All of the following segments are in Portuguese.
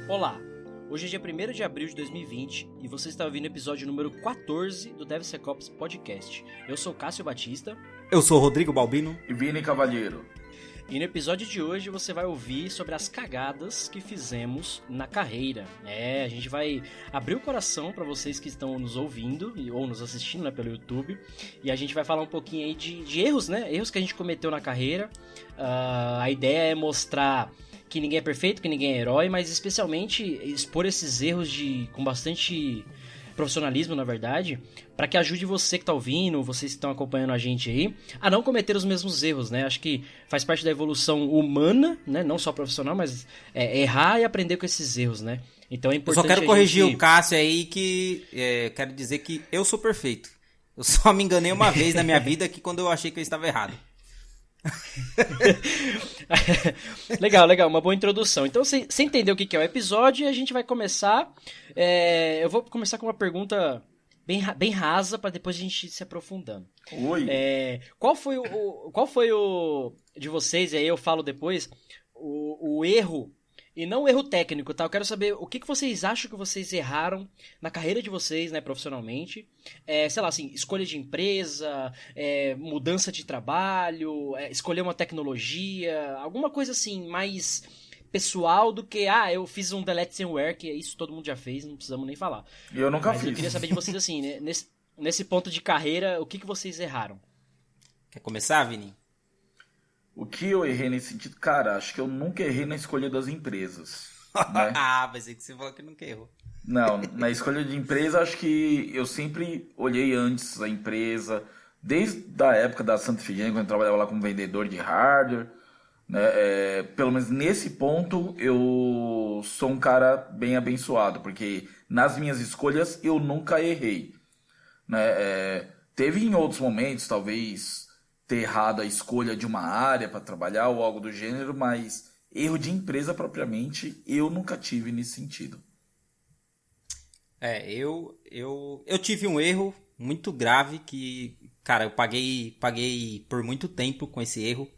Olá, hoje é dia 1º de abril de 2020 e você está ouvindo o episódio número 14 do DevSecOps Podcast. Eu sou Cássio Batista. Eu sou Rodrigo Balbino. E Vini Cavalheiro. E no episódio de hoje você vai ouvir sobre as cagadas que fizemos na carreira. A gente vai abrir o coração para vocês que estão nos ouvindo ou nos assistindo, né, pelo YouTube. E a gente vai falar um pouquinho aí de erros, né? Erros que a gente cometeu na carreira. A ideia é mostrar que ninguém é perfeito, que ninguém é herói, mas especialmente expor esses erros com bastante profissionalismo, na verdade, para que ajude você que está ouvindo, vocês que estão acompanhando a gente aí, a não cometer os mesmos erros, né? Acho que faz parte da evolução humana, né? Não só profissional, mas errar e aprender com esses erros, né? Então é importante. Eu só quero corrigir o Cássio aí, que quero dizer que eu sou perfeito. Eu só me enganei uma vez na minha vida, que quando eu achei que eu estava errado. Legal, uma boa introdução. Então, você entendeu o que é o episódio, a gente vai começar. Eu vou começar com uma pergunta bem rasa, para depois a gente ir se aprofundando. Oi. Qual foi o de vocês, e aí eu falo depois, o erro, e não o erro técnico, tá? Eu quero saber o que vocês acham que vocês erraram na carreira de vocês, né, profissionalmente. Sei lá, assim, escolha de empresa, mudança de trabalho, escolher uma tecnologia, alguma coisa assim, mais pessoal do que, eu fiz um delete somewhere, que isso todo mundo já fez, não precisamos nem falar. Eu nunca fiz. Eu queria saber de vocês, assim, né, nesse ponto de carreira, o que vocês erraram? Quer começar, Vini? O que eu errei nesse sentido? Cara, acho que eu nunca errei na escolha das empresas. Né? Pensei que você falou que nunca errou. Não, na escolha de empresa, acho que eu sempre olhei antes a empresa, desde a época da Santa Efigênia, quando eu trabalhava lá como vendedor de hardware, né? Pelo menos nesse ponto, eu sou um cara bem abençoado, porque nas minhas escolhas eu nunca errei. Né? Teve em outros momentos, talvez ter errado a escolha de uma área para trabalhar ou algo do gênero, mas erro de empresa propriamente eu nunca tive nesse sentido. Eu tive um erro muito grave que, cara, eu paguei por muito tempo com esse erro,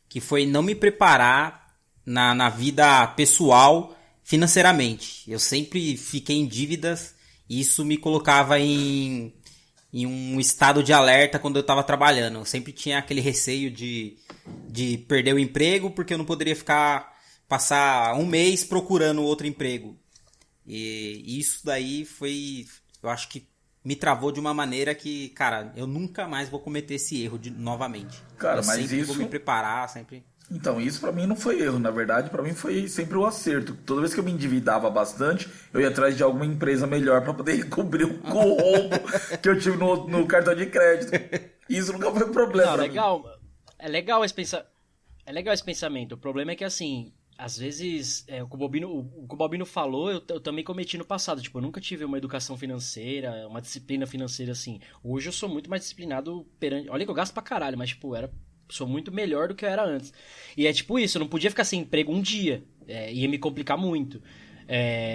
que foi não me preparar na vida pessoal financeiramente. Eu sempre fiquei em dívidas e isso me colocava em um estado de alerta quando eu estava trabalhando. Eu sempre tinha aquele receio de perder o emprego, porque eu não poderia passar um mês procurando outro emprego. E isso daí eu acho que me travou de uma maneira que, cara, eu nunca mais vou cometer esse erro novamente. Cara, eu mas sempre isso... vou me preparar, sempre... Então, isso pra mim não foi erro, na verdade, pra mim foi sempre o acerto. Toda vez que eu me endividava bastante, eu ia atrás de alguma empresa melhor pra poder cobrir o rombo que eu tive no cartão de crédito. Isso nunca foi um problema pra mim. É legal esse pensamento. O problema é que, assim, às vezes, o que o Balbino falou, eu também cometi no passado. Tipo, eu nunca tive uma educação financeira, uma disciplina financeira assim. Hoje eu sou muito mais disciplinado perante... Olha que eu gasto pra caralho, mas, tipo, sou muito melhor do que eu era antes. E é tipo isso, eu não podia ficar sem emprego um dia. Ia me complicar muito.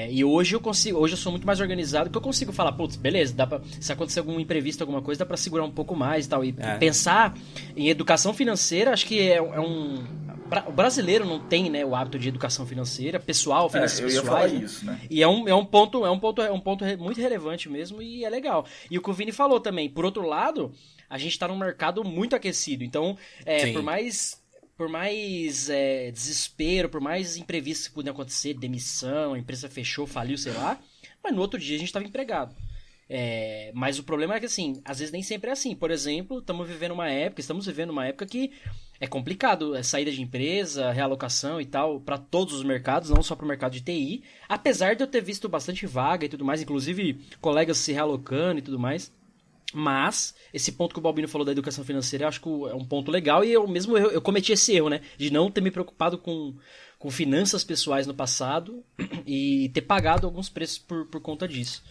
E hoje eu sou muito mais organizado, que eu consigo falar, putz, beleza, se acontecer algum imprevisto, alguma coisa, dá pra segurar um pouco mais e tal. E pensar em educação financeira, acho que o brasileiro não tem, né, o hábito de educação financeira, pessoal, finanças pessoais. Eu ia falar isso, né? E é um ponto muito relevante mesmo, e é legal. E o que o Vini falou também, por outro lado, a gente tá num mercado muito aquecido, então, por mais desespero, por mais imprevistos que pudessem acontecer, demissão, a empresa fechou, faliu, sei lá, mas no outro dia a gente estava empregado. Mas o problema é que, assim, às vezes nem sempre é assim. Por exemplo, estamos vivendo uma época que é complicado, saída de empresa, realocação e tal, para todos os mercados, não só para o mercado de TI, apesar de eu ter visto bastante vaga e tudo mais, inclusive colegas se realocando e tudo mais. Mas, esse ponto que o Balbino falou da educação financeira, eu acho que é um ponto legal, e eu cometi esse erro, né? De não ter me preocupado com finanças pessoais no passado e ter pagado alguns preços por conta disso.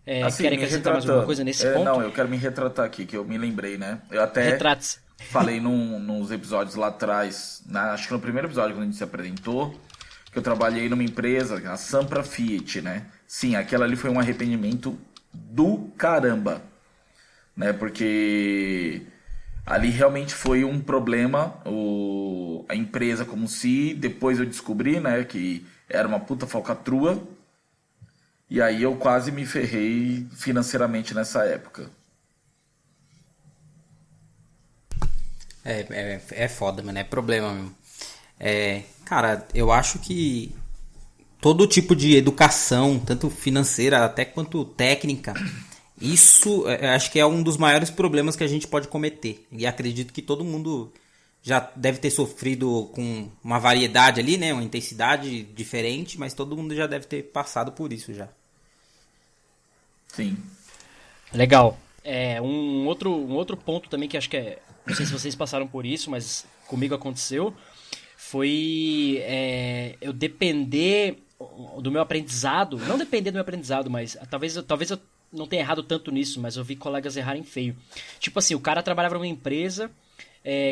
Querem acrescentar mais alguma coisa nesse ponto? Não, eu quero me retratar aqui, que eu me lembrei, né? Eu até Retrate-se. falei nos episódios lá atrás, acho que no primeiro episódio, quando a gente se apresentou, que eu trabalhei numa empresa, a Sampra Fiat, né? Sim, aquela ali foi um arrependimento do caramba. né? Porque ali realmente foi um problema, a empresa como se, depois eu descobri, né, que era uma puta falcatrua, e aí eu quase me ferrei financeiramente nessa época. É foda, mano, é problema mesmo. Cara, eu acho que todo tipo de educação, tanto financeira até quanto técnica, isso acho que é um dos maiores problemas que a gente pode cometer. E acredito que todo mundo já deve ter sofrido com uma variedade ali, né? Uma intensidade diferente, mas todo mundo já deve ter passado por isso já. Sim. Legal. Um outro ponto também que acho que não sei se vocês passaram por isso, mas comigo aconteceu, foi eu depender do meu aprendizado, não depender do meu aprendizado, mas talvez eu não tenha errado tanto nisso, mas eu vi colegas errarem feio. Tipo assim, o cara trabalhava numa empresa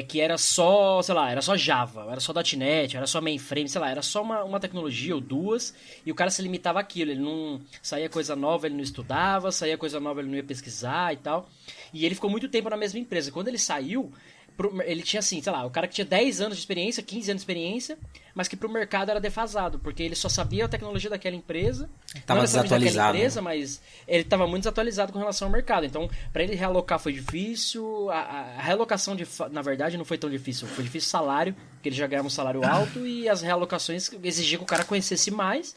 que era só, sei lá, era só Java, era só .NET, era só mainframe, sei lá, era só uma tecnologia ou duas, e o cara se limitava àquilo, ele não saía coisa nova, ele não estudava, saía coisa nova, ele não ia pesquisar e tal. E ele ficou muito tempo na mesma empresa. Quando ele saiu, ele tinha assim, sei lá, o cara que tinha 10 anos de experiência, 15 anos de experiência, mas que pro mercado era defasado, porque ele só sabia a tecnologia daquela empresa, Tava não necessariamente daquela desatualizado, empresa, né? mas ele estava muito desatualizado com relação ao mercado. Então, para ele realocar foi difícil, a realocação, na verdade, não foi tão difícil, foi difícil o salário, porque ele já ganhava um salário alto, e as realocações exigiam que o cara conhecesse mais,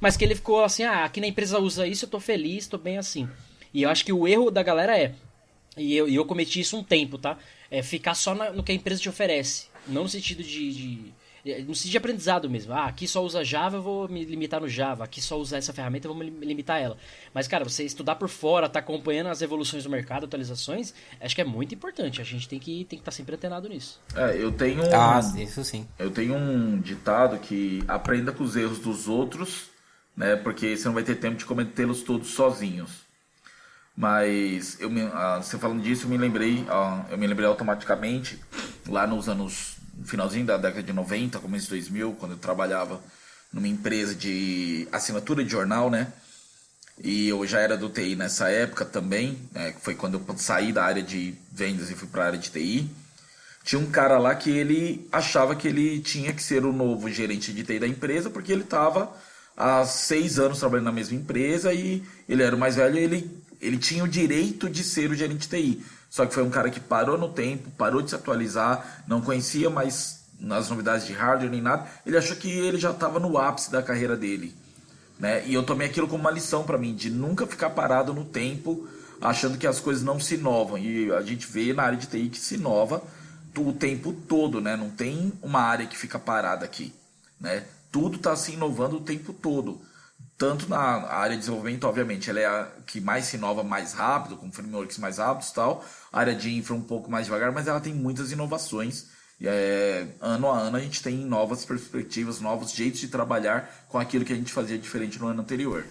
mas que ele ficou assim, aqui na empresa usa isso, eu tô feliz, tô bem assim. E eu acho que o erro da galera e eu cometi isso um tempo, tá? Ficar só no que a empresa te oferece. Não no sentido no sentido de aprendizado mesmo. Aqui só usa Java, eu vou me limitar no Java. Aqui só usa essa ferramenta, eu vou me limitar a ela. Mas, cara, você estudar por fora, tá acompanhando as evoluções do mercado, atualizações, acho que é muito importante. A gente tem que estar sempre antenado nisso. Eu tenho Isso sim. Eu tenho um ditado que aprenda com os erros dos outros, né? Porque você não vai ter tempo de cometê-los todos sozinhos. Mas você falando disso, eu me lembrei automaticamente lá no finalzinho da década de 90, começo de 2000, quando eu trabalhava numa empresa de assinatura de jornal, né? E eu já era do TI nessa época também, né? Foi quando eu saí da área de vendas e fui para a área de TI. Tinha um cara lá que ele achava que ele tinha que ser o novo gerente de TI da empresa, porque ele estava há 6 anos trabalhando na mesma empresa e ele era o mais velho e ele tinha o direito de ser o gerente de TI. Só que foi um cara que parou no tempo, parou de se atualizar, não conhecia mais as novidades de hardware nem nada. Ele achou que ele já estava no ápice da carreira dele, né? E eu tomei aquilo como uma lição para mim, de nunca ficar parado no tempo, achando que as coisas não se inovam. E a gente vê na área de TI que se inova o tempo todo, né? Não tem uma área que fica parada aqui, né? Tudo está se inovando o tempo todo. Tanto na área de desenvolvimento, obviamente, ela é a que mais se inova mais rápido, com frameworks mais rápidos e tal. A área de infra um pouco mais devagar, mas ela tem muitas inovações. E ano a ano a gente tem novas perspectivas, novos jeitos de trabalhar com aquilo que a gente fazia diferente no ano anterior.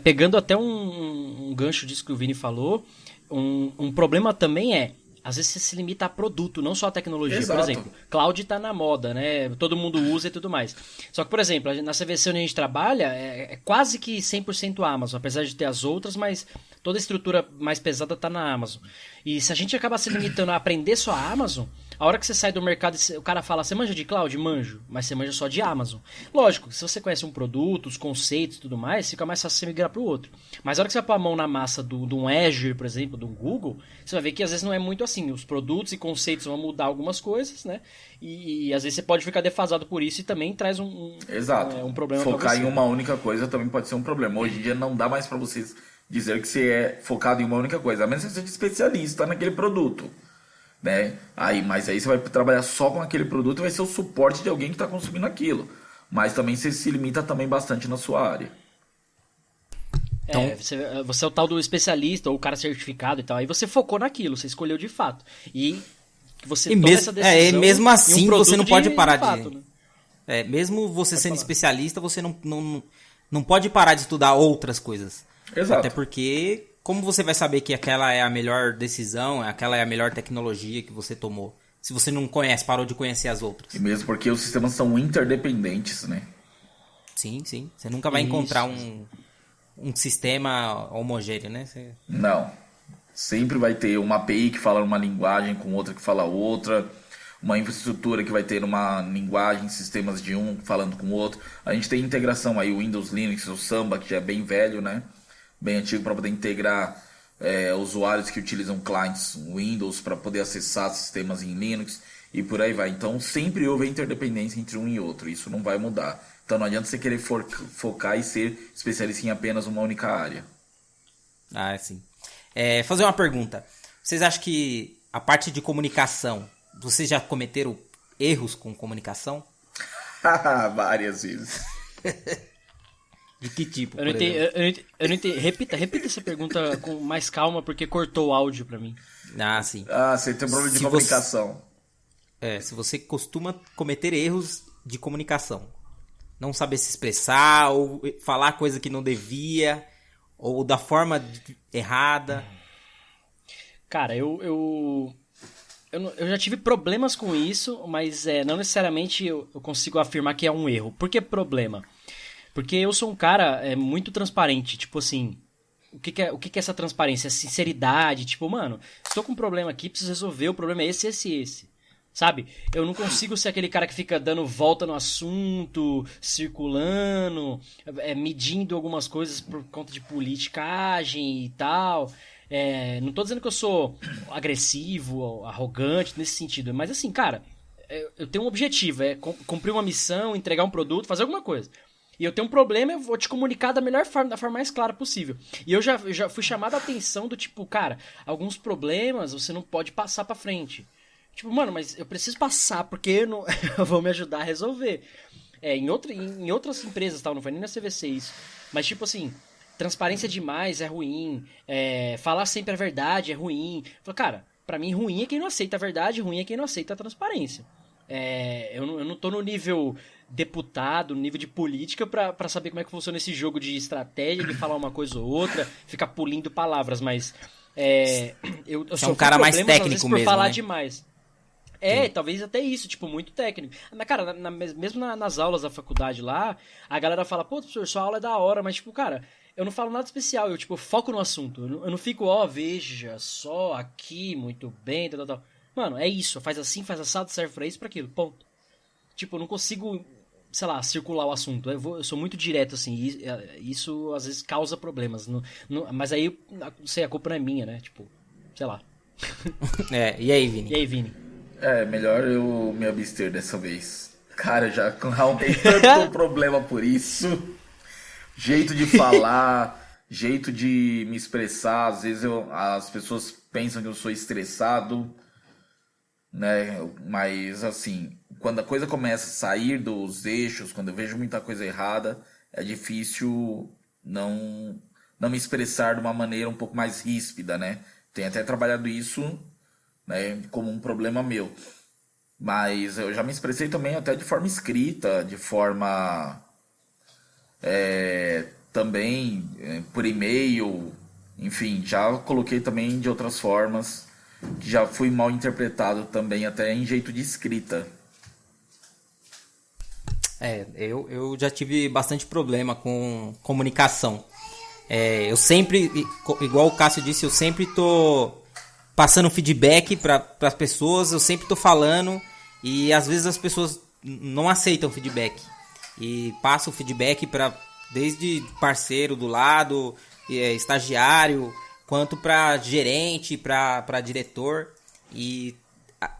Pegando até um gancho disso que o Vini falou, um problema também às vezes você se limita a produto, não só a tecnologia. Exato. Por exemplo, cloud tá na moda, né? Todo mundo usa e tudo mais. Só que, por exemplo, na CVC onde a gente trabalha, é quase que 100% Amazon, apesar de ter as outras, mas toda a estrutura mais pesada tá na Amazon. E se a gente acaba se limitando a aprender só a Amazon, a hora que você sai do mercado e o cara fala, você manja de cloud? Manjo, mas você manja só de Amazon. Lógico, se você conhece um produto, os conceitos e tudo mais, fica mais fácil você migrar pro outro. Mas a hora que você vai pôr a mão na massa de um Azure, por exemplo, de um Google, você vai ver que às vezes não é muito assim. Os produtos e conceitos vão mudar algumas coisas, né? E às vezes você pode ficar defasado por isso e também traz Exato. Um problema Focar pra você. em uma única coisa também pode ser um problema. Hoje em dia não dá mais para vocês dizer que você é focado em uma única coisa, a menos que você seja especialista naquele produto, né? Mas aí você vai trabalhar só com aquele produto e vai ser o suporte de alguém que está consumindo aquilo. Mas também você se limita também bastante na sua área. Então, você é o tal do especialista ou o cara certificado e tal. Aí você focou naquilo, você escolheu de fato. E você toma essa decisão. E mesmo assim você não pode parar de fato, né? Mesmo você sendo especialista, você não pode parar de estudar outras coisas. Exato. Até porque, como você vai saber que aquela é a melhor decisão, aquela é a melhor tecnologia que você tomou, se você não conhece, parou de conhecer as outras? E mesmo porque os sistemas são interdependentes, né? Sim. Você nunca vai encontrar um sistema homogêneo, né? Não. Sempre vai ter uma API que fala uma linguagem com outra que fala outra, uma infraestrutura que vai ter uma linguagem, sistemas de um falando com o outro. A gente tem integração aí, o Windows, Linux, o Samba, que já é bem velho, né? Bem antigo, para poder integrar usuários que utilizam clients Windows para poder acessar sistemas em Linux e por aí vai. Então sempre houve a interdependência entre um e outro, isso não vai mudar. Então não adianta você querer focar e ser especialista em apenas uma única área. Ah, sim. Fazer uma pergunta. Vocês acham que a parte de comunicação, vocês já cometeram erros com comunicação? Várias vezes. De que tipo? Eu não entendi. Repita essa pergunta com mais calma, porque cortou o áudio pra mim. Ah, sim. Você tem problema de comunicação. Se você costuma cometer erros de comunicação. Não saber se expressar, ou falar coisa que não devia, ou da forma errada. Cara, eu já tive problemas com isso, mas não necessariamente eu consigo afirmar que é um erro. Por que problema? Porque eu sou um cara muito transparente, tipo assim, o que é essa transparência? É sinceridade, tipo, mano, estou com um problema aqui, preciso resolver, o problema é esse. Sabe? Eu não consigo ser aquele cara que fica dando volta no assunto, circulando, medindo algumas coisas por conta de politicagem e tal. Não tô dizendo que eu sou agressivo, arrogante nesse sentido, mas assim, cara, eu tenho um objetivo, cumprir uma missão, entregar um produto, fazer alguma coisa. E eu tenho um problema, eu vou te comunicar da melhor forma, da forma mais clara possível. E eu já fui chamado a atenção do tipo, cara, alguns problemas você não pode passar pra frente. Tipo, mano, mas eu preciso passar porque eu vou me ajudar a resolver. Em outras empresas, tal, não foi nem na CVC isso. Mas tipo assim, transparência demais é ruim. Falar sempre a verdade é ruim. Falei, cara, pra mim ruim é quem não aceita a verdade, ruim é quem não aceita a transparência. Eu não tô no nível deputado, no nível de política pra saber como é que funciona esse jogo de estratégia, de falar uma coisa ou outra, ficar pulindo palavras, mas eu sou um cara mais técnico por mesmo, falar né? demais. Talvez até isso, tipo, muito técnico. Mas, cara, mesmo nas aulas da faculdade lá, a galera fala, pô, professor, sua aula é da hora, mas, tipo, cara, eu não falo nada especial, eu, tipo, foco no assunto. Eu não fico, veja só, aqui, muito bem, tal. Mano, é isso, faz assim, faz assado, serve pra isso, pra aquilo, ponto. Tipo, eu não consigo, sei lá, circular o assunto. Eu sou muito direto, assim, e isso às vezes causa problemas. Mas aí, não sei, a culpa não é minha, né? Tipo, sei lá. E aí, Vini? E aí, Vini? Melhor eu me abster dessa vez. Cara, já arrumei tanto problema por isso. Jeito de falar, jeito de me expressar. Às vezes as pessoas pensam que eu sou estressado, né? Mas assim, quando a coisa começa a sair dos eixos, quando eu vejo muita coisa errada, é difícil não me expressar de uma maneira um pouco mais ríspida, né? Tenho até trabalhado isso, né, como um problema meu. Mas eu já me expressei também até de forma escrita, de forma também por e-mail, enfim, já coloquei também de outras formas, que já fui mal interpretado também até em jeito de escrita. Eu já tive bastante problema com comunicação. Eu sempre, igual o Cássio disse, eu sempre tô passando feedback para as pessoas, eu sempre tô falando e às vezes as pessoas não aceitam feedback. E passo o feedback para desde parceiro do lado, estagiário, quanto para gerente, para diretor. E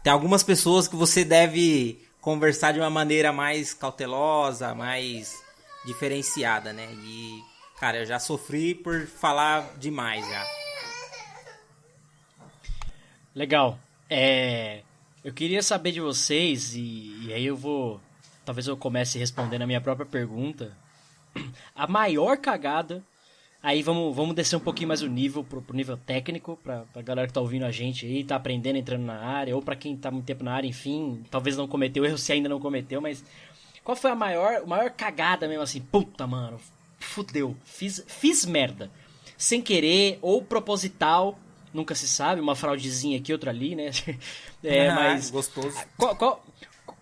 tem algumas pessoas que você deve conversar de uma maneira mais cautelosa, mais diferenciada, né? E, cara, eu já sofri por falar demais já. Legal. Eu queria saber de vocês, e aí talvez eu comece respondendo a minha própria pergunta. A maior cagada, aí vamos descer um pouquinho mais o nível, pro nível técnico, pra galera que tá ouvindo a gente aí, tá aprendendo, entrando na área, ou pra quem tá muito tempo na área, enfim, talvez não cometeu erro, se ainda não cometeu, mas qual foi a maior cagada mesmo assim? Puta, mano, fudeu, fiz merda. Sem querer, ou proposital, nunca se sabe, uma fraudezinha aqui, outra ali, né? Mas gostoso.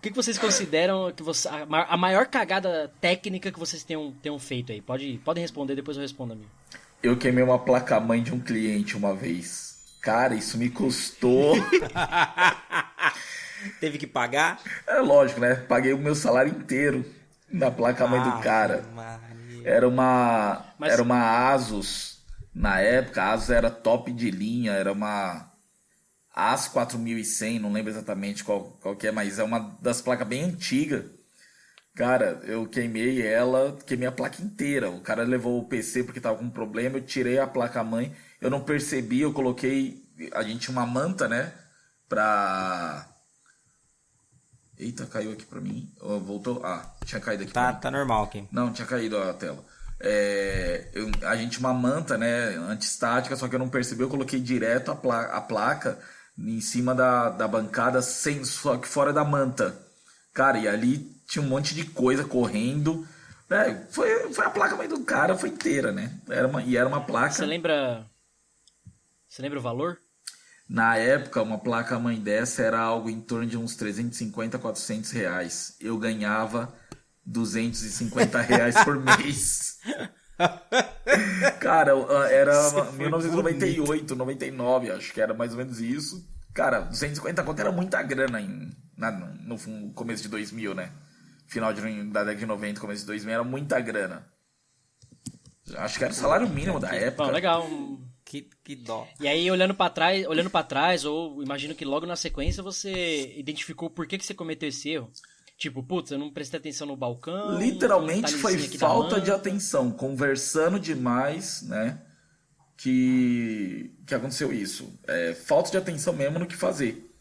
que vocês consideram que a maior cagada técnica que vocês tenham feito aí? Podem responder, depois eu respondo a minha. Eu queimei uma placa-mãe de um cliente uma vez. Cara, isso me custou... Teve que pagar? É lógico, né? Paguei o meu salário inteiro na placa-mãe do cara. Era uma Asus. Na época, a Asus era top de linha. Era uma AS 4100, não lembro exatamente qual que é, mas é uma das placas bem antigas. Cara, eu queimei a placa inteira. O cara levou o PC porque tava com problema, eu tirei a placa-mãe. Eu não percebi, eu coloquei... A gente tinha uma manta, né? Eita, caiu aqui pra mim. Voltou? Tinha caído aqui pra mim. Tá normal aqui. Não, tinha caído a tela. A gente tinha uma manta, né? Antistática, só que eu não percebi. Eu coloquei direto a placa em cima da bancada, só que fora da manta. Cara, e ali tinha um monte de coisa correndo. Foi a placa mãe do cara, foi inteira, né? Era uma placa... Você lembra o valor? Na época, uma placa-mãe dessa era algo em torno de uns 350, 400 reais. Eu ganhava 250 reais por mês. Cara, era 1998, 99, acho que era mais ou menos isso. Cara, 250 conto era muita grana no começo de 2000, né? Final da década de 90, começo de 2000, era muita grana. Acho que era o salário mínimo da época. Bom, legal. Que dó. E aí, olhando pra trás, ou imagino que logo na sequência você identificou por que você cometeu esse erro. Tipo, putz, eu não prestei atenção no balcão. Literalmente foi falta de atenção, conversando demais, né? Que aconteceu isso. Falta de atenção mesmo no que fazer.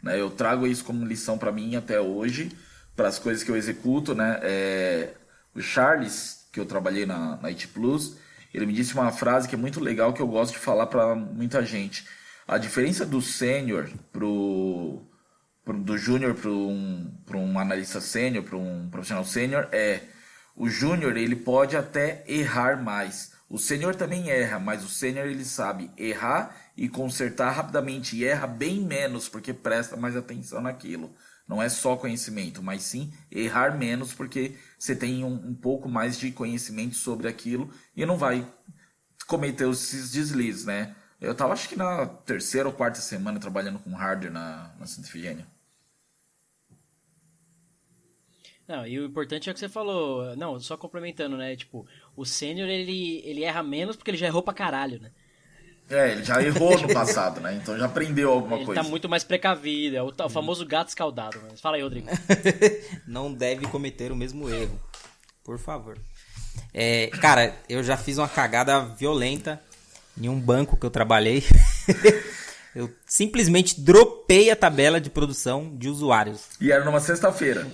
Né? Eu trago isso como lição pra mim até hoje, para as coisas que eu executo, né? O Charles, que eu trabalhei na IT Plus, ele me disse uma frase que é muito legal, que eu gosto de falar para muita gente. A diferença do sênior do júnior para um analista sênior, para um profissional sênior, o júnior ele pode até errar mais. O sênior também erra, mas o sênior ele sabe errar e consertar rapidamente, e erra bem menos porque presta mais atenção naquilo. Não é só conhecimento, mas sim errar menos porque você tem um pouco mais de conhecimento sobre aquilo e não vai cometer esses deslizes, né? Eu tava acho que na terceira ou quarta semana trabalhando com hardware na Santa Efigênia. Não, e o importante é o que você falou. Não, só complementando, né? Tipo, o sênior ele erra menos porque ele já errou pra caralho, né? Ele já errou no passado, né? Então já aprendeu alguma coisa. Ele tá muito mais precavido, é o famoso gato escaldado. Mas fala aí, Rodrigo. Não deve cometer o mesmo erro, por favor. Cara, eu já fiz uma cagada violenta em um banco que eu trabalhei. Eu simplesmente dropei a tabela de produção de usuários. E era numa sexta-feira.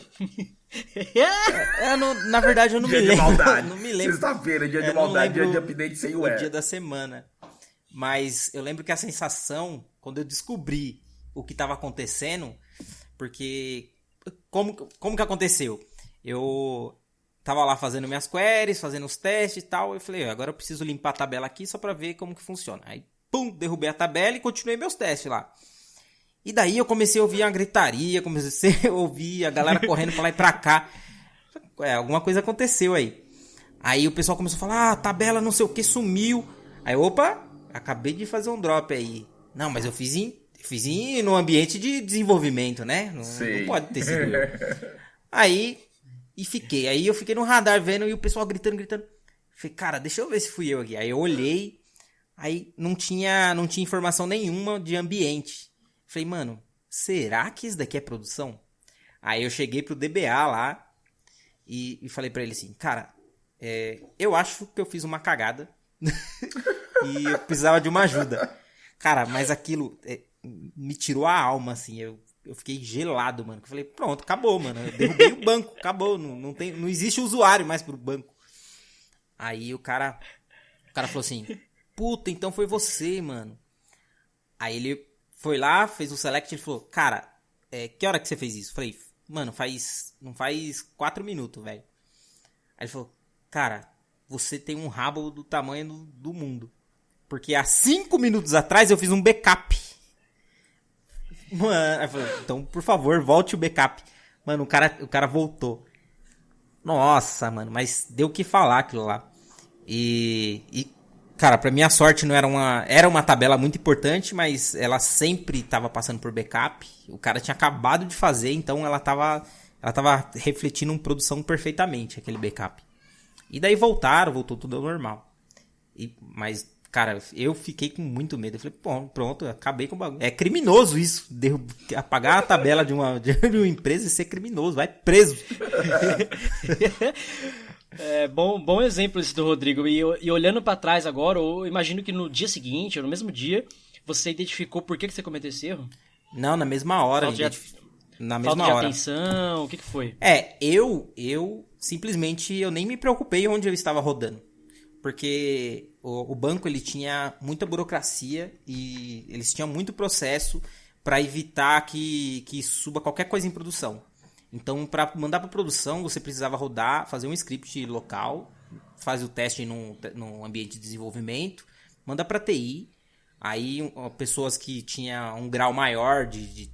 Na verdade, eu não me lembro. Dia de maldade. Não me lembro. Sexta-feira, dia de maldade, dia de update sem o dia da semana. Mas eu lembro que a sensação, quando eu descobri o que estava acontecendo, porque... Como que aconteceu? Eu tava lá fazendo minhas queries, fazendo os testes e tal, eu falei, agora eu preciso limpar a tabela aqui só para ver como que funciona. Aí, pum, derrubei a tabela e continuei meus testes lá. E daí eu comecei a ouvir uma gritaria, comecei a ouvir a galera correndo pra lá e pra cá. Alguma coisa aconteceu aí. Aí o pessoal começou a falar, a tabela não sei o que sumiu. Aí, opa, acabei de fazer um drop aí. Não, mas eu fiz no ambiente de desenvolvimento, né? Não pode ter sido eu. Aí eu fiquei no radar vendo e o pessoal gritando. Falei, cara, deixa eu ver se fui eu aqui. Aí eu olhei, aí não tinha informação nenhuma de ambiente. Falei, mano, será que isso daqui é produção? Aí eu cheguei pro DBA lá e falei pra ele assim, cara, eu acho que eu fiz uma cagada e eu precisava de uma ajuda. Cara, mas aquilo me tirou a alma, assim, eu fiquei gelado, mano. Eu falei, pronto, acabou, mano. Eu derrubei o banco, acabou. Não existe usuário mais pro banco. Aí o cara falou assim, puta, então foi você, mano. Aí ele foi lá, fez o select e falou, cara, que hora que você fez isso? Eu falei, mano, não faz 4 minutos, velho. Aí ele falou, cara, você tem um rabo do tamanho do mundo. Porque há 5 minutos atrás eu fiz um backup. Mano, aí falou, então, por favor, volte o backup. Mano, o cara voltou. Nossa, mano, mas deu o que falar aquilo lá. Cara, pra minha sorte não era uma tabela muito importante, mas ela sempre tava passando por backup. O cara tinha acabado de fazer, então ela tava refletindo uma produção perfeitamente, aquele backup. E daí voltou tudo ao normal. Mas, cara, eu fiquei com muito medo. Eu falei, pô, pronto, acabei com o bagulho. É criminoso isso. Apagar a tabela de uma empresa e ser criminoso. Vai preso. Bom exemplo esse do Rodrigo. E olhando pra trás agora, eu imagino que no dia seguinte, ou no mesmo dia, você identificou por que você cometeu esse erro? Não, na mesma hora. Na mesma hora. Atenção, o que foi? Eu simplesmente eu nem me preocupei onde eu estava rodando. Porque o banco ele tinha muita burocracia e eles tinham muito processo para evitar que suba qualquer coisa em produção. Então, para mandar para produção, você precisava fazer um script local, fazer o teste num ambiente de desenvolvimento, manda para TI, aí pessoas que tinham um grau maior de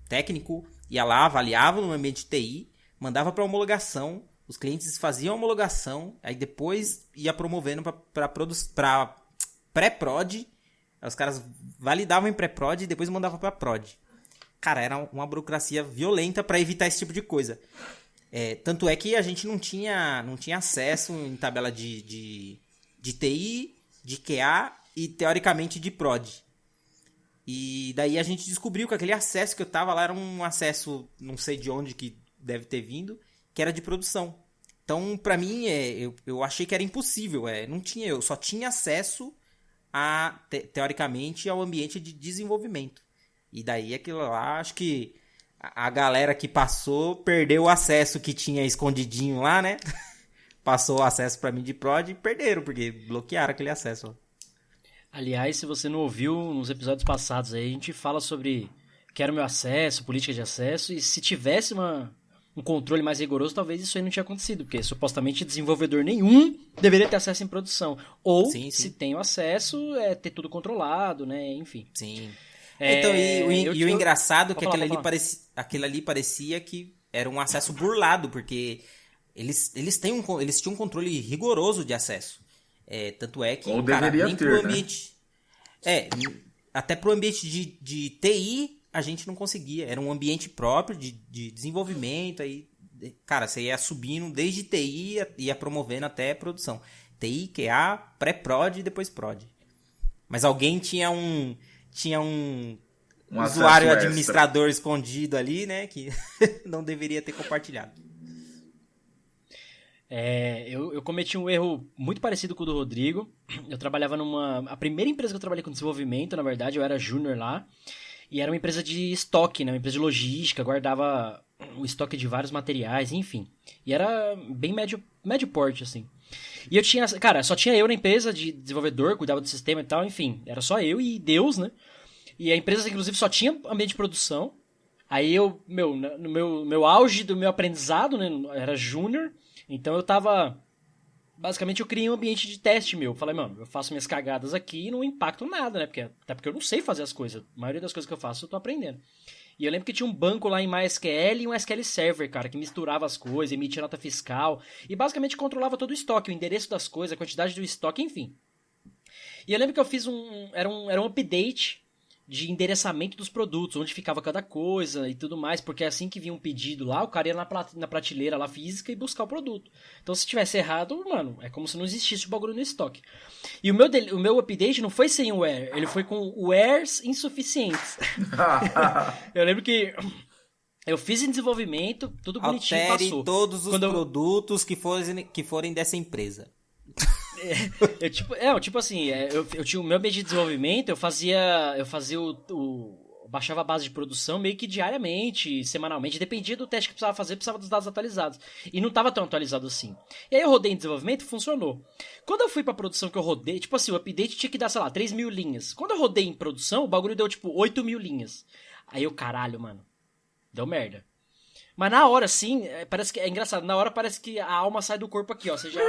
técnico ia lá, avaliavam no ambiente de TI, mandava para homologação, os clientes faziam a homologação, aí depois ia promovendo para pré-prod, os caras validavam em pré-prod e depois mandavam para prod. Cara, era uma burocracia violenta para evitar esse tipo de coisa. Tanto é que a gente não tinha acesso em tabela de TI, de QA e, teoricamente, de prod. E daí a gente descobriu que aquele acesso que eu tava lá era um acesso, não sei de onde que deve ter vindo, que era de produção. Então, pra mim, eu achei que era impossível. Eu só tinha acesso, teoricamente, ao ambiente de desenvolvimento. E daí aquilo lá, acho que a galera que passou perdeu o acesso que tinha escondidinho lá, né? Passou o acesso pra mim de prod e perderam, porque bloquearam aquele acesso. Aliás, se você não ouviu nos episódios passados aí, a gente fala sobre quero meu acesso, política de acesso, e se tivesse um controle mais rigoroso, talvez isso aí não tinha acontecido, porque supostamente desenvolvedor nenhum deveria ter acesso em produção. Ou, sim. Se tem o acesso, ter tudo controlado, né? Enfim. Sim. Então, o engraçado é que aquele ali parecia que era um acesso burlado, porque eles tinham um controle rigoroso de acesso. Tanto é que, ou cara, nem pro ambiente... Né? Até pro ambiente de TI a gente não conseguia. Era um ambiente próprio de desenvolvimento. Aí, cara, você ia subindo desde TI, ia promovendo até produção. TI, QA, pré-prod e depois prod. Mas alguém tinha um usuário administrador escondido ali, né? Que não deveria ter compartilhado. Eu cometi um erro muito parecido com o do Rodrigo. Eu trabalhava a primeira empresa que eu trabalhei com desenvolvimento, na verdade, eu era júnior lá. E era uma empresa de estoque, né? Uma empresa de logística, guardava o estoque de vários materiais, enfim. E era bem médio porte, assim. E eu tinha... Cara, só tinha eu na empresa de desenvolvedor, cuidava do sistema e tal, enfim. Era só eu e Deus, né? E a empresa, inclusive, só tinha ambiente de produção. Aí no meu auge do meu aprendizado, né? Eu era júnior. Então eu tava... Basicamente eu criei um ambiente de teste meu. Falei, mano, eu faço minhas cagadas aqui e não impacto nada, né? Até porque eu não sei fazer as coisas. A maioria das coisas que eu faço eu tô aprendendo. E eu lembro que tinha um banco lá em MySQL e um SQL Server, cara, que misturava as coisas, emitia nota fiscal e basicamente controlava todo o estoque, o endereço das coisas, a quantidade do estoque, enfim. E eu lembro que eu fiz era um update de endereçamento dos produtos, onde ficava cada coisa e tudo mais, porque assim que vinha um pedido lá, o cara ia na prateleira lá física e buscar o produto. Então se tivesse errado, mano, é como se não existisse o bagulho no estoque. E o meu update não foi sem o erro, ele foi com wares insuficientes. Eu lembro que eu fiz em desenvolvimento, tudo bonitinho, Altere passou. Todos os produtos que forem dessa empresa. Tipo assim, eu tinha o meu ambiente de desenvolvimento, eu fazia baixava a base de produção meio que diariamente, semanalmente, dependia do teste que precisava dos dados atualizados. E não estava tão atualizado assim. E aí eu rodei em desenvolvimento e funcionou. Quando eu fui pra produção que eu rodei, tipo assim, o update tinha que dar, sei lá, 3.000 linhas. Quando eu rodei em produção, o bagulho deu tipo 8.000 linhas. Aí eu, caralho, mano, deu merda. Mas na hora, assim, parece que é engraçado, na hora parece que a alma sai do corpo aqui, ó, você já...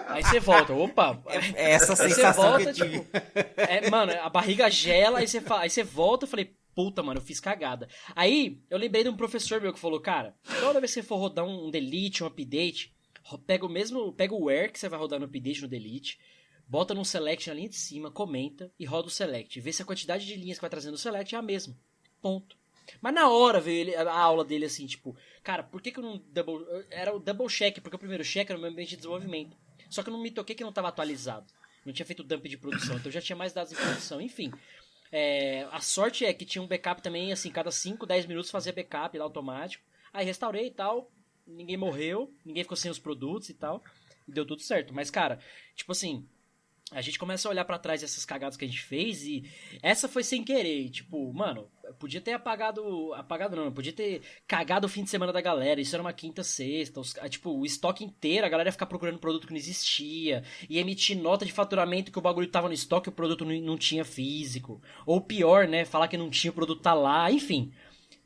Aí você volta, opa. É essa sensação volta, que eu tive. Tipo, mano, a barriga gela, aí você volta, eu falei, puta, mano, eu fiz cagada. Aí, eu lembrei de um professor meu que falou, cara, toda vez que você for rodar um delete, um update, pega o where que você vai rodar no update, no delete, bota num select na linha de cima, comenta e roda o select. Vê se a quantidade de linhas que vai trazendo no select é a mesma. Ponto. Mas na hora veio a aula dele assim, tipo, cara, por que eu não era o double check, porque o primeiro check era no meu ambiente de desenvolvimento. Só que eu não me toquei que não estava atualizado. Não tinha feito dump de produção, então já tinha mais dados em produção. Enfim, a sorte é que tinha um backup também, assim, cada 5, 10 minutos fazia backup lá automático. Aí restaurei e tal, ninguém morreu, ninguém ficou sem os produtos e tal, e deu tudo certo. Mas, cara, tipo assim, a gente começa a olhar pra trás dessas cagadas que a gente fez e essa foi sem querer. Tipo, mano, podia ter apagado não, podia ter cagado o fim de semana da galera. Isso era uma quinta, sexta. Tipo, o estoque inteiro, a galera ia ficar procurando produto que não existia. E emitir nota de faturamento que o bagulho tava no estoque e o produto não tinha físico. Ou pior, né, falar que não tinha, o produto tá lá. Enfim,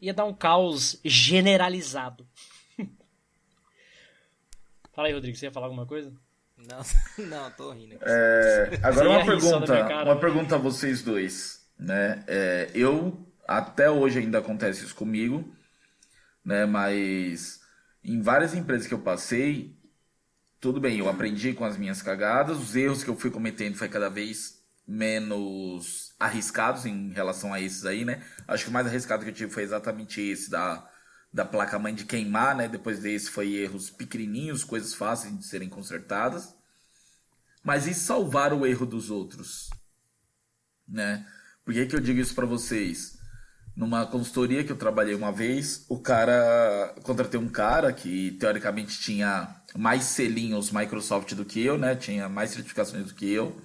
ia dar um caos generalizado. Fala aí, Rodrigo, você ia falar alguma coisa? Não, tô rindo. Agora uma pergunta a vocês dois, né? Eu até hoje ainda acontece isso comigo, né? Mas em várias empresas que eu passei, tudo bem, eu aprendi com as minhas cagadas, os erros que eu fui cometendo foi cada vez menos arriscados em relação a esses aí, né? Acho que o mais arriscado que eu tive foi exatamente esse da placa-mãe de queimar, né? Depois desse foi erros pequenininhos, coisas fáceis de serem consertadas. Mas e salvar o erro dos outros, né? Por que eu digo isso para vocês? Numa consultoria que eu trabalhei uma vez, contratei um cara que teoricamente tinha mais selinhos Microsoft do que eu, né? Tinha mais certificações do que eu.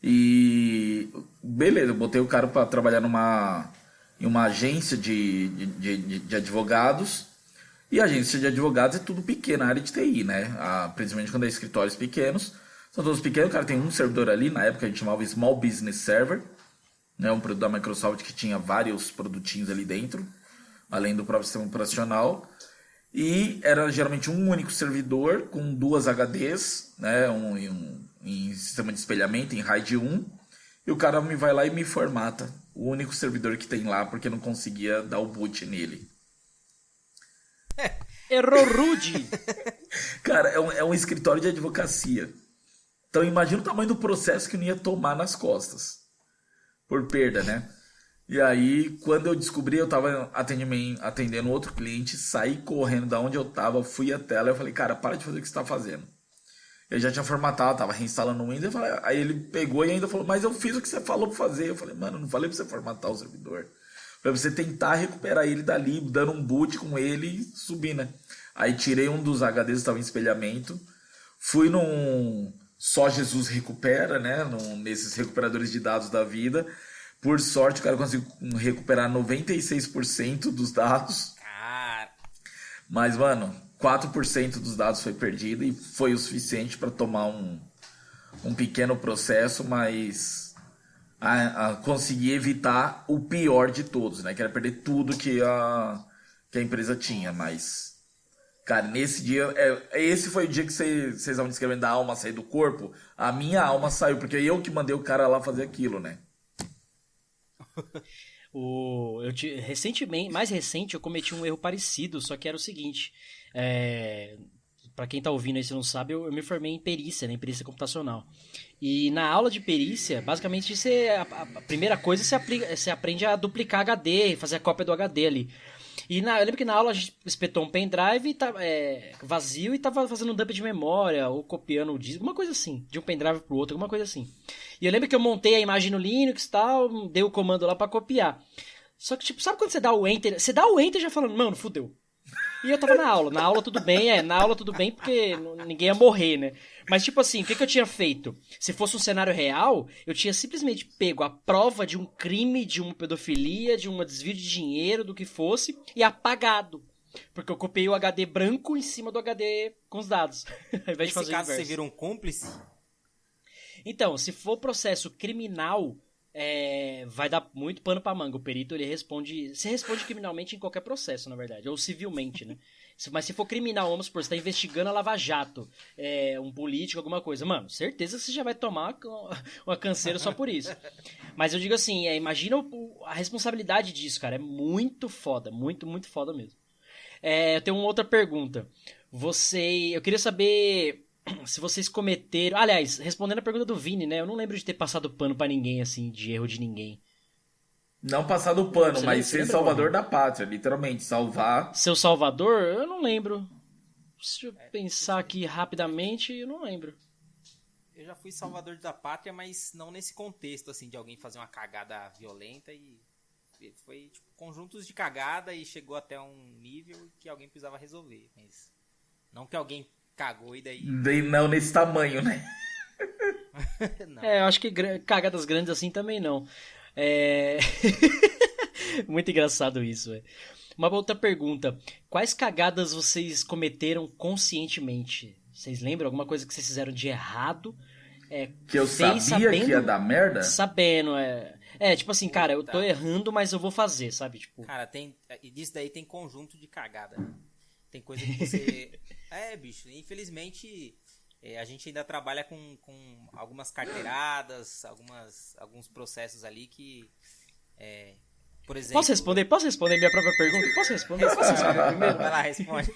E beleza, eu botei o cara para trabalhar em uma agência de advogados. E a agência de advogados é tudo pequeno, a área de TI, né? Principalmente quando é escritórios pequenos. São todos pequenos, o cara tem um servidor ali, na época a gente chamava Small Business Server, né? Um produto da Microsoft que tinha vários produtinhos ali dentro, além do próprio sistema operacional. E era geralmente um único servidor com 2 HDs, né? Em sistema de espelhamento, em RAID 1. E o cara vai lá e me formata o único servidor que tem lá, porque não conseguia dar o boot nele. Errou rude! Cara, é um escritório de advocacia. Então imagina o tamanho do processo que eu não ia tomar nas costas. Por perda, né? E aí, quando eu descobri, eu tava atendendo outro cliente, saí correndo da onde eu tava, fui até ela e eu falei, cara, para de fazer o que você tá fazendo. Eu já tinha formatado, tava reinstalando o Windows, aí ele pegou e ainda falou, mas eu fiz o que você falou pra fazer. Eu falei, mano, não falei pra você formatar o servidor. Pra você tentar recuperar ele dali, dando um boot com ele e subir, né? Aí tirei um dos HDs que estava em espelhamento, fui num Só Jesus Recupera, né? Nesses recuperadores de dados da vida. Por sorte, o cara conseguiu recuperar 96% dos dados. Cara. Mas, mano, 4% dos dados foi perdido e foi o suficiente para tomar um pequeno processo, mas conseguir evitar o pior de todos, né? Que era perder tudo que a empresa tinha, mas... Cara, nesse dia, esse foi o dia que vocês estavam descrevendo da alma sair do corpo. A minha alma saiu, porque eu que mandei o cara lá fazer aquilo, né? Mais recente, eu cometi um erro parecido, só que era o seguinte. Para quem tá ouvindo aí, se não sabe, eu me formei em perícia, né, em perícia computacional. E na aula de perícia, basicamente, a primeira coisa você aprende a duplicar HD, fazer a cópia do HD ali. E eu lembro que na aula a gente espetou um pendrive vazio e tava fazendo um dump de memória, ou copiando o disco, alguma coisa assim, de um pendrive pro outro, alguma coisa assim. E eu lembro que eu montei a imagem no Linux e tal, dei o comando lá pra copiar. Só que, tipo, sabe quando você dá o Enter? Você dá o Enter já falando, mano, fudeu. E eu tava na aula tudo bem porque ninguém ia morrer, né? Mas tipo assim, o que eu tinha feito? Se fosse um cenário real, eu tinha simplesmente pego a prova de um crime, de uma pedofilia, de um desvio de dinheiro, do que fosse, e apagado. Porque eu copiei o HD branco em cima do HD com os dados. Ao invés de fazer nesse caso, o você vira um cúmplice? Então, se for processo criminal, vai dar muito pano pra manga. O perito, ele responde... Você responde criminalmente em qualquer processo, na verdade. Ou civilmente, né? Mas se for criminal, vamos supor, você tá investigando a Lava Jato, um político, alguma coisa. Mano, certeza que você já vai tomar uma canseira só por isso. Mas eu digo assim, imagina a responsabilidade disso, cara. É muito foda. Muito, muito foda mesmo. Eu tenho uma outra pergunta. Eu queria saber... Se vocês cometeram... Aliás, respondendo a pergunta do Vini, né? Eu não lembro de ter passado pano pra ninguém, assim, de erro de ninguém. Não passar do pano, Você mas ser lembra, salvador mano? da pátria, literalmente. Salvar. Seu Salvador? Eu não lembro. Se eu pensar aqui rapidamente, eu não lembro. Eu já fui salvador da pátria, mas não nesse contexto, assim, de alguém fazer uma cagada violenta e... Foi, tipo, conjuntos de cagada e chegou até um nível que alguém precisava resolver. Mas não que alguém cagou e daí... Não nesse tamanho, né? Não. Eu acho que cagadas grandes assim também não. Muito engraçado isso, velho. Uma outra pergunta. Quais cagadas vocês cometeram conscientemente? Vocês lembram? Alguma coisa que vocês fizeram de errado? Que eu sabia que ia dar merda? Sabendo, tipo assim, cara, eu tô errando, mas eu vou fazer, sabe? Tipo... Cara, e disso daí tem conjunto de cagada. Tem coisa que você... bicho, infelizmente a gente ainda trabalha com algumas carteiradas, alguns processos ali que... por exemplo... Posso responder minha própria pergunta? Posso responder primeiro? Vai lá, responde.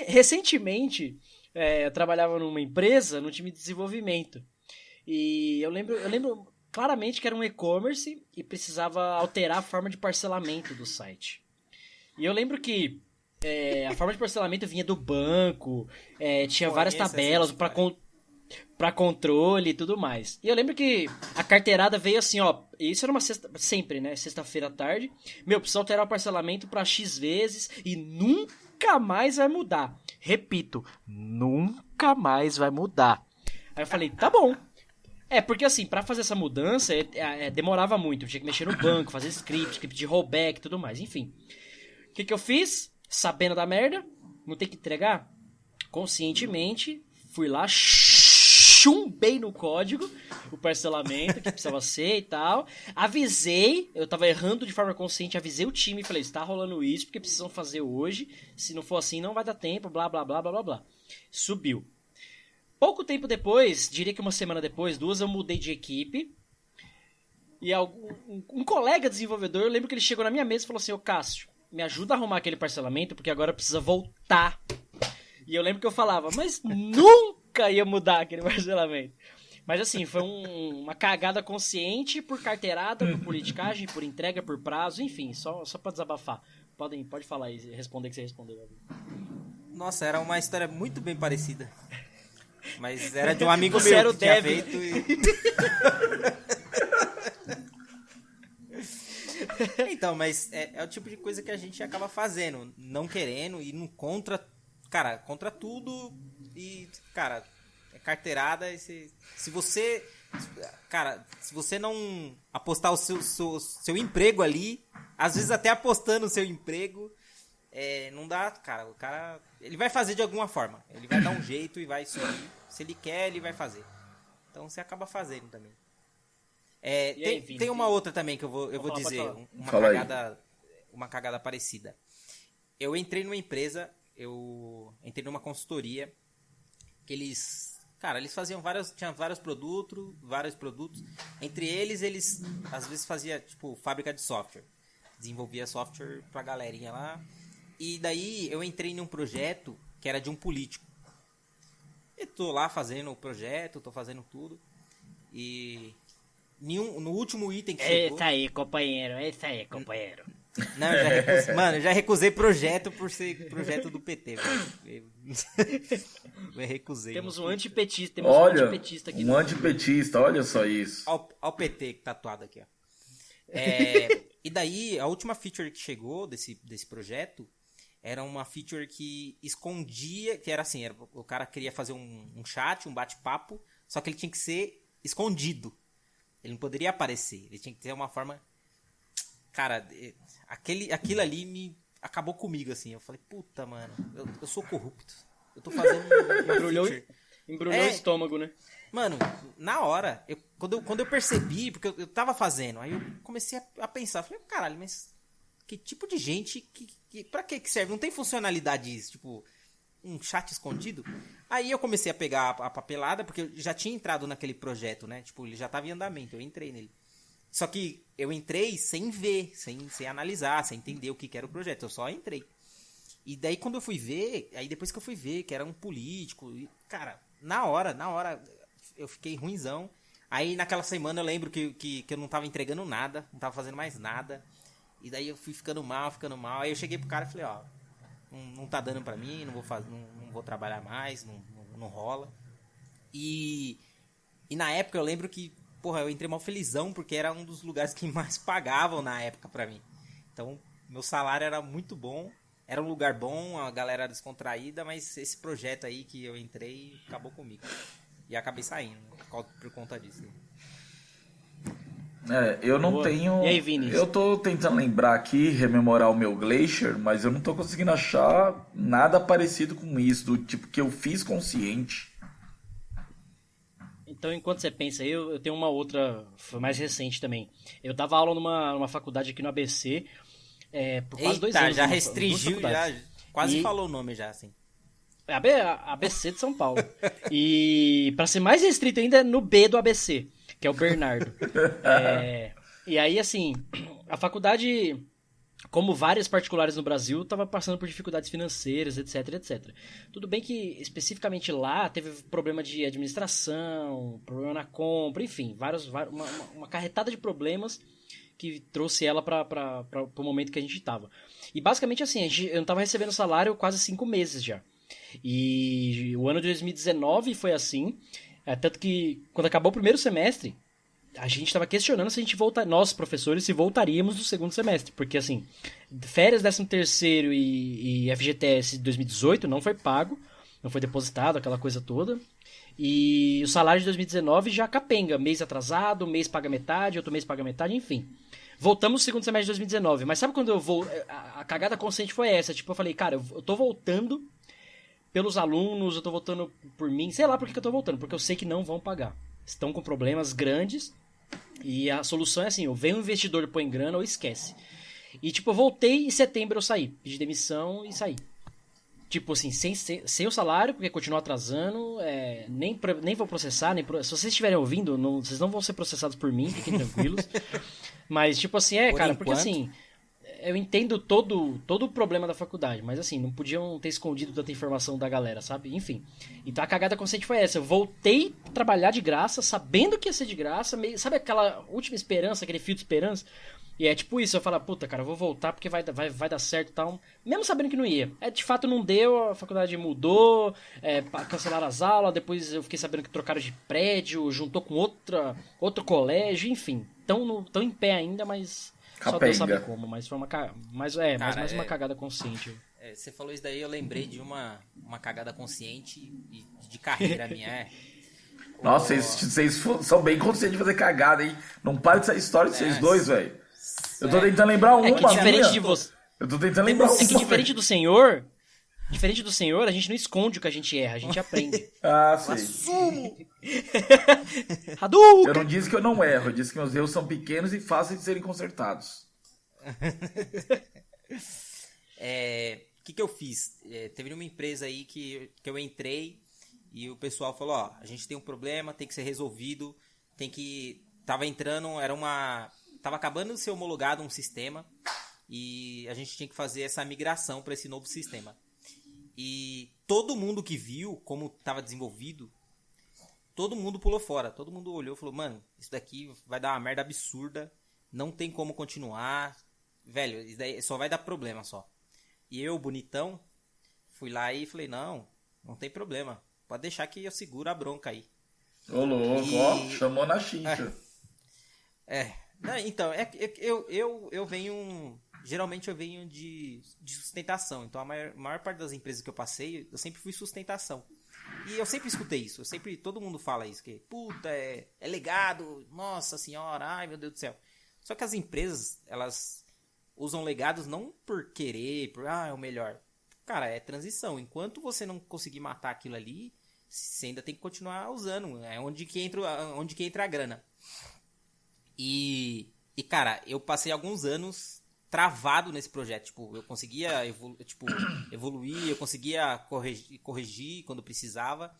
Recentemente, eu trabalhava numa empresa, no time de desenvolvimento. E eu lembro claramente que era um e-commerce e precisava alterar a forma de parcelamento do site. E eu lembro que a forma de parcelamento vinha do banco, tinha várias tabelas para controle e tudo mais. E eu lembro que a carteirada veio assim, ó, isso era uma sempre, né, sexta-feira à tarde. Precisa alterar o parcelamento para X vezes e nunca mais vai mudar. Repito, nunca mais vai mudar. Aí eu falei, tá bom. Porque assim, pra fazer essa mudança, demorava muito. Eu tinha que mexer no banco, fazer script de rollback e tudo mais, enfim. O que eu fiz? Sabendo da merda, não tem que entregar? Conscientemente, fui lá, chumbei no código o parcelamento que precisava ser e tal. Avisei, eu tava errando de forma consciente, avisei o time e falei, está rolando isso porque precisam fazer hoje. Se não for assim, não vai dar tempo, blá, blá, blá, blá, blá, blá. Subiu. Pouco tempo depois, diria que uma semana depois, 2, eu mudei de equipe. E um colega desenvolvedor, eu lembro que ele chegou na minha mesa e falou assim, ô Cássio, me ajuda a arrumar aquele parcelamento, porque agora precisa voltar. E eu lembro que eu falava, mas nunca ia mudar aquele parcelamento. Mas assim, foi uma cagada consciente por carteirada, por politicagem, por entrega, por prazo, enfim, só pra desabafar. Pode falar aí, responder que você respondeu. Nossa, era uma história muito bem parecida. Mas era de um amigo meu que tinha feito Então, mas é o tipo de coisa que a gente acaba fazendo, não querendo, indo contra tudo. E, cara, é carteirada. Se você não apostar o seu emprego ali, às vezes até apostando o seu emprego, não dá, cara. O cara, ele vai fazer de alguma forma. Ele vai dar um jeito e vai subir. Se ele quer, ele vai fazer. Então você acaba fazendo também. Tem uma outra também que eu vou dizer. Uma cagada parecida. Eu entrei numa empresa, eu entrei numa consultoria que eles faziam tinham vários produtos. Entre eles às vezes faziam, tipo, fábrica de software. Desenvolvia software pra galerinha lá. E daí eu entrei num projeto que era de um político. E tô lá fazendo o projeto, tô fazendo tudo. E no último item que chegou... Esse aí, companheiro. Não, eu já recusei projeto por ser projeto do PT, velho. Eu recusei. Temos um antipetista, aqui. Um antipetista, olha só isso. Olha o PT tatuado aqui, ó. E daí, a última feature que chegou desse projeto era uma feature que escondia, que era assim, o cara queria fazer um chat, um bate-papo, só que ele tinha que ser escondido. Ele não poderia aparecer, ele tinha que ter uma forma... Cara, aquilo ali me acabou comigo, assim. Eu falei, puta, mano, eu sou corrupto. Eu tô fazendo uma feature. Embrulhou o estômago, né? Mano, na hora, quando eu percebi, porque eu tava fazendo, aí eu comecei a pensar, falei, caralho, mas que tipo de gente, pra que serve? Não tem funcionalidade isso, tipo, um chat escondido? Aí eu comecei a pegar a papelada, porque eu já tinha entrado naquele projeto, né? Tipo, ele já tava em andamento, eu entrei nele. Só que eu entrei sem ver, sem analisar, sem entender o que era o projeto, eu só entrei. E daí quando eu fui ver, aí depois que eu fui ver que era um político, e, cara, na hora eu fiquei ruinzão. Aí naquela semana eu lembro que eu não tava entregando nada, não tava fazendo mais nada. E daí eu fui ficando mal. Aí eu cheguei pro cara e falei, ó, não tá dando pra mim, não vou trabalhar mais, não rola. E na época eu lembro que, porra, eu entrei mal felizão, porque era um dos lugares que mais pagavam na época pra mim. Então, meu salário era muito bom, era um lugar bom, a galera era descontraída, mas esse projeto aí que eu entrei acabou comigo. E acabei saindo por conta disso. Eu não tenho... E aí, Vini? Eu tô tentando lembrar aqui, rememorar o meu Glacier, mas eu não tô conseguindo achar nada parecido com isso, do tipo que eu fiz consciente. Então, enquanto você pensa aí, eu tenho uma outra, foi mais recente também. Eu dava aula numa faculdade aqui no ABC, por quase 2 anos. Já restringiu, já quase falou o nome já, assim. ABC de São Paulo. E, pra ser mais restrito ainda, no B do ABC, que é o Bernardo. E aí, assim, a faculdade, como várias particulares no Brasil, estava passando por dificuldades financeiras, etc. Tudo bem que, especificamente lá, teve problema de administração, problema na compra, enfim, uma carretada de problemas que trouxe ela para o momento que a gente estava. E, basicamente, assim, eu não estava recebendo salário quase 5 meses já. E o ano de 2019 foi assim, tanto que, quando acabou o primeiro semestre, a gente estava questionando se a gente nós, professores, se voltaríamos no segundo semestre. Porque, assim, férias 13º e FGTS de 2018 não foi pago, não foi depositado, aquela coisa toda. E o salário de 2019 já capenga, mês atrasado, mês paga metade, outro mês paga metade, enfim. Voltamos no segundo semestre de 2019. Mas sabe quando eu vou... A cagada consciente foi essa. Tipo, eu falei, cara, eu tô voltando pelos alunos, eu tô voltando por mim. Sei lá por que eu tô voltando, porque eu sei que não vão pagar. Estão com problemas grandes. E a solução é assim, ou vem um investidor, põe grana ou esquece. E tipo, eu voltei em setembro eu saí. Pedi demissão e saí. Tipo assim, sem o salário, porque continuou atrasando, nem vou processar, se vocês estiverem ouvindo, vocês não vão ser processados por mim, fiquem tranquilos. Mas tipo assim, cara, porque assim, eu entendo todo o problema da faculdade, mas assim, não podiam ter escondido tanta informação da galera, sabe? Enfim. Então a cagada consciente foi essa. Eu voltei a trabalhar de graça, sabendo que ia ser de graça, sabe aquela última esperança, aquele fio de esperança? E é tipo isso, eu falo, puta, cara, eu vou voltar porque vai dar certo e tal. Mesmo sabendo que não ia. De fato não deu, a faculdade mudou, cancelaram as aulas, depois eu fiquei sabendo que trocaram de prédio, juntou com outro colégio, enfim. Tão em pé ainda, mas só Deus sabe como. Mas foi mais uma cagada consciente. Você falou isso daí, eu lembrei de uma cagada consciente de carreira minha, Nossa, vocês são bem conscientes de fazer cagada, hein? Não para dessa história de vocês dois, velho. Eu tô tentando lembrar uma. Que diferente de você. Eu tô tentando lembrar uma. É que diferente do senhor, a gente não esconde o que a gente erra, a gente aprende. Sei. Assumo! Eu não disse que eu não erro, eu disse que meus erros são pequenos e fáceis de serem consertados. O que eu fiz? Teve uma empresa aí que eu entrei e o pessoal falou, ó, a gente tem um problema, tem que ser resolvido, tava acabando de ser homologado um sistema e a gente tinha que fazer essa migração para esse novo sistema. E todo mundo que viu como estava desenvolvido, todo mundo pulou fora. Todo mundo olhou e falou, mano, isso daqui vai dar uma merda absurda, não tem como continuar, velho, isso daí só vai dar problema só. E eu, bonitão, fui lá e falei, não tem problema, pode deixar que eu seguro a bronca aí. Ô louco, ó, chamou na chincha. Então, eu venho... Geralmente eu venho de sustentação. Então a maior parte das empresas que eu passei, eu sempre fui sustentação. E eu sempre escutei isso. Todo mundo fala isso. Que, puta, é legado. Nossa senhora, ai meu Deus do céu. Só que as empresas, elas usam legados não por querer, é o melhor. Cara, é transição. Enquanto você não conseguir matar aquilo ali, você ainda tem que continuar usando. É onde que entra a grana. E cara, eu passei alguns anos travado nesse projeto. Tipo, eu conseguia evoluir, eu conseguia corrigir quando precisava.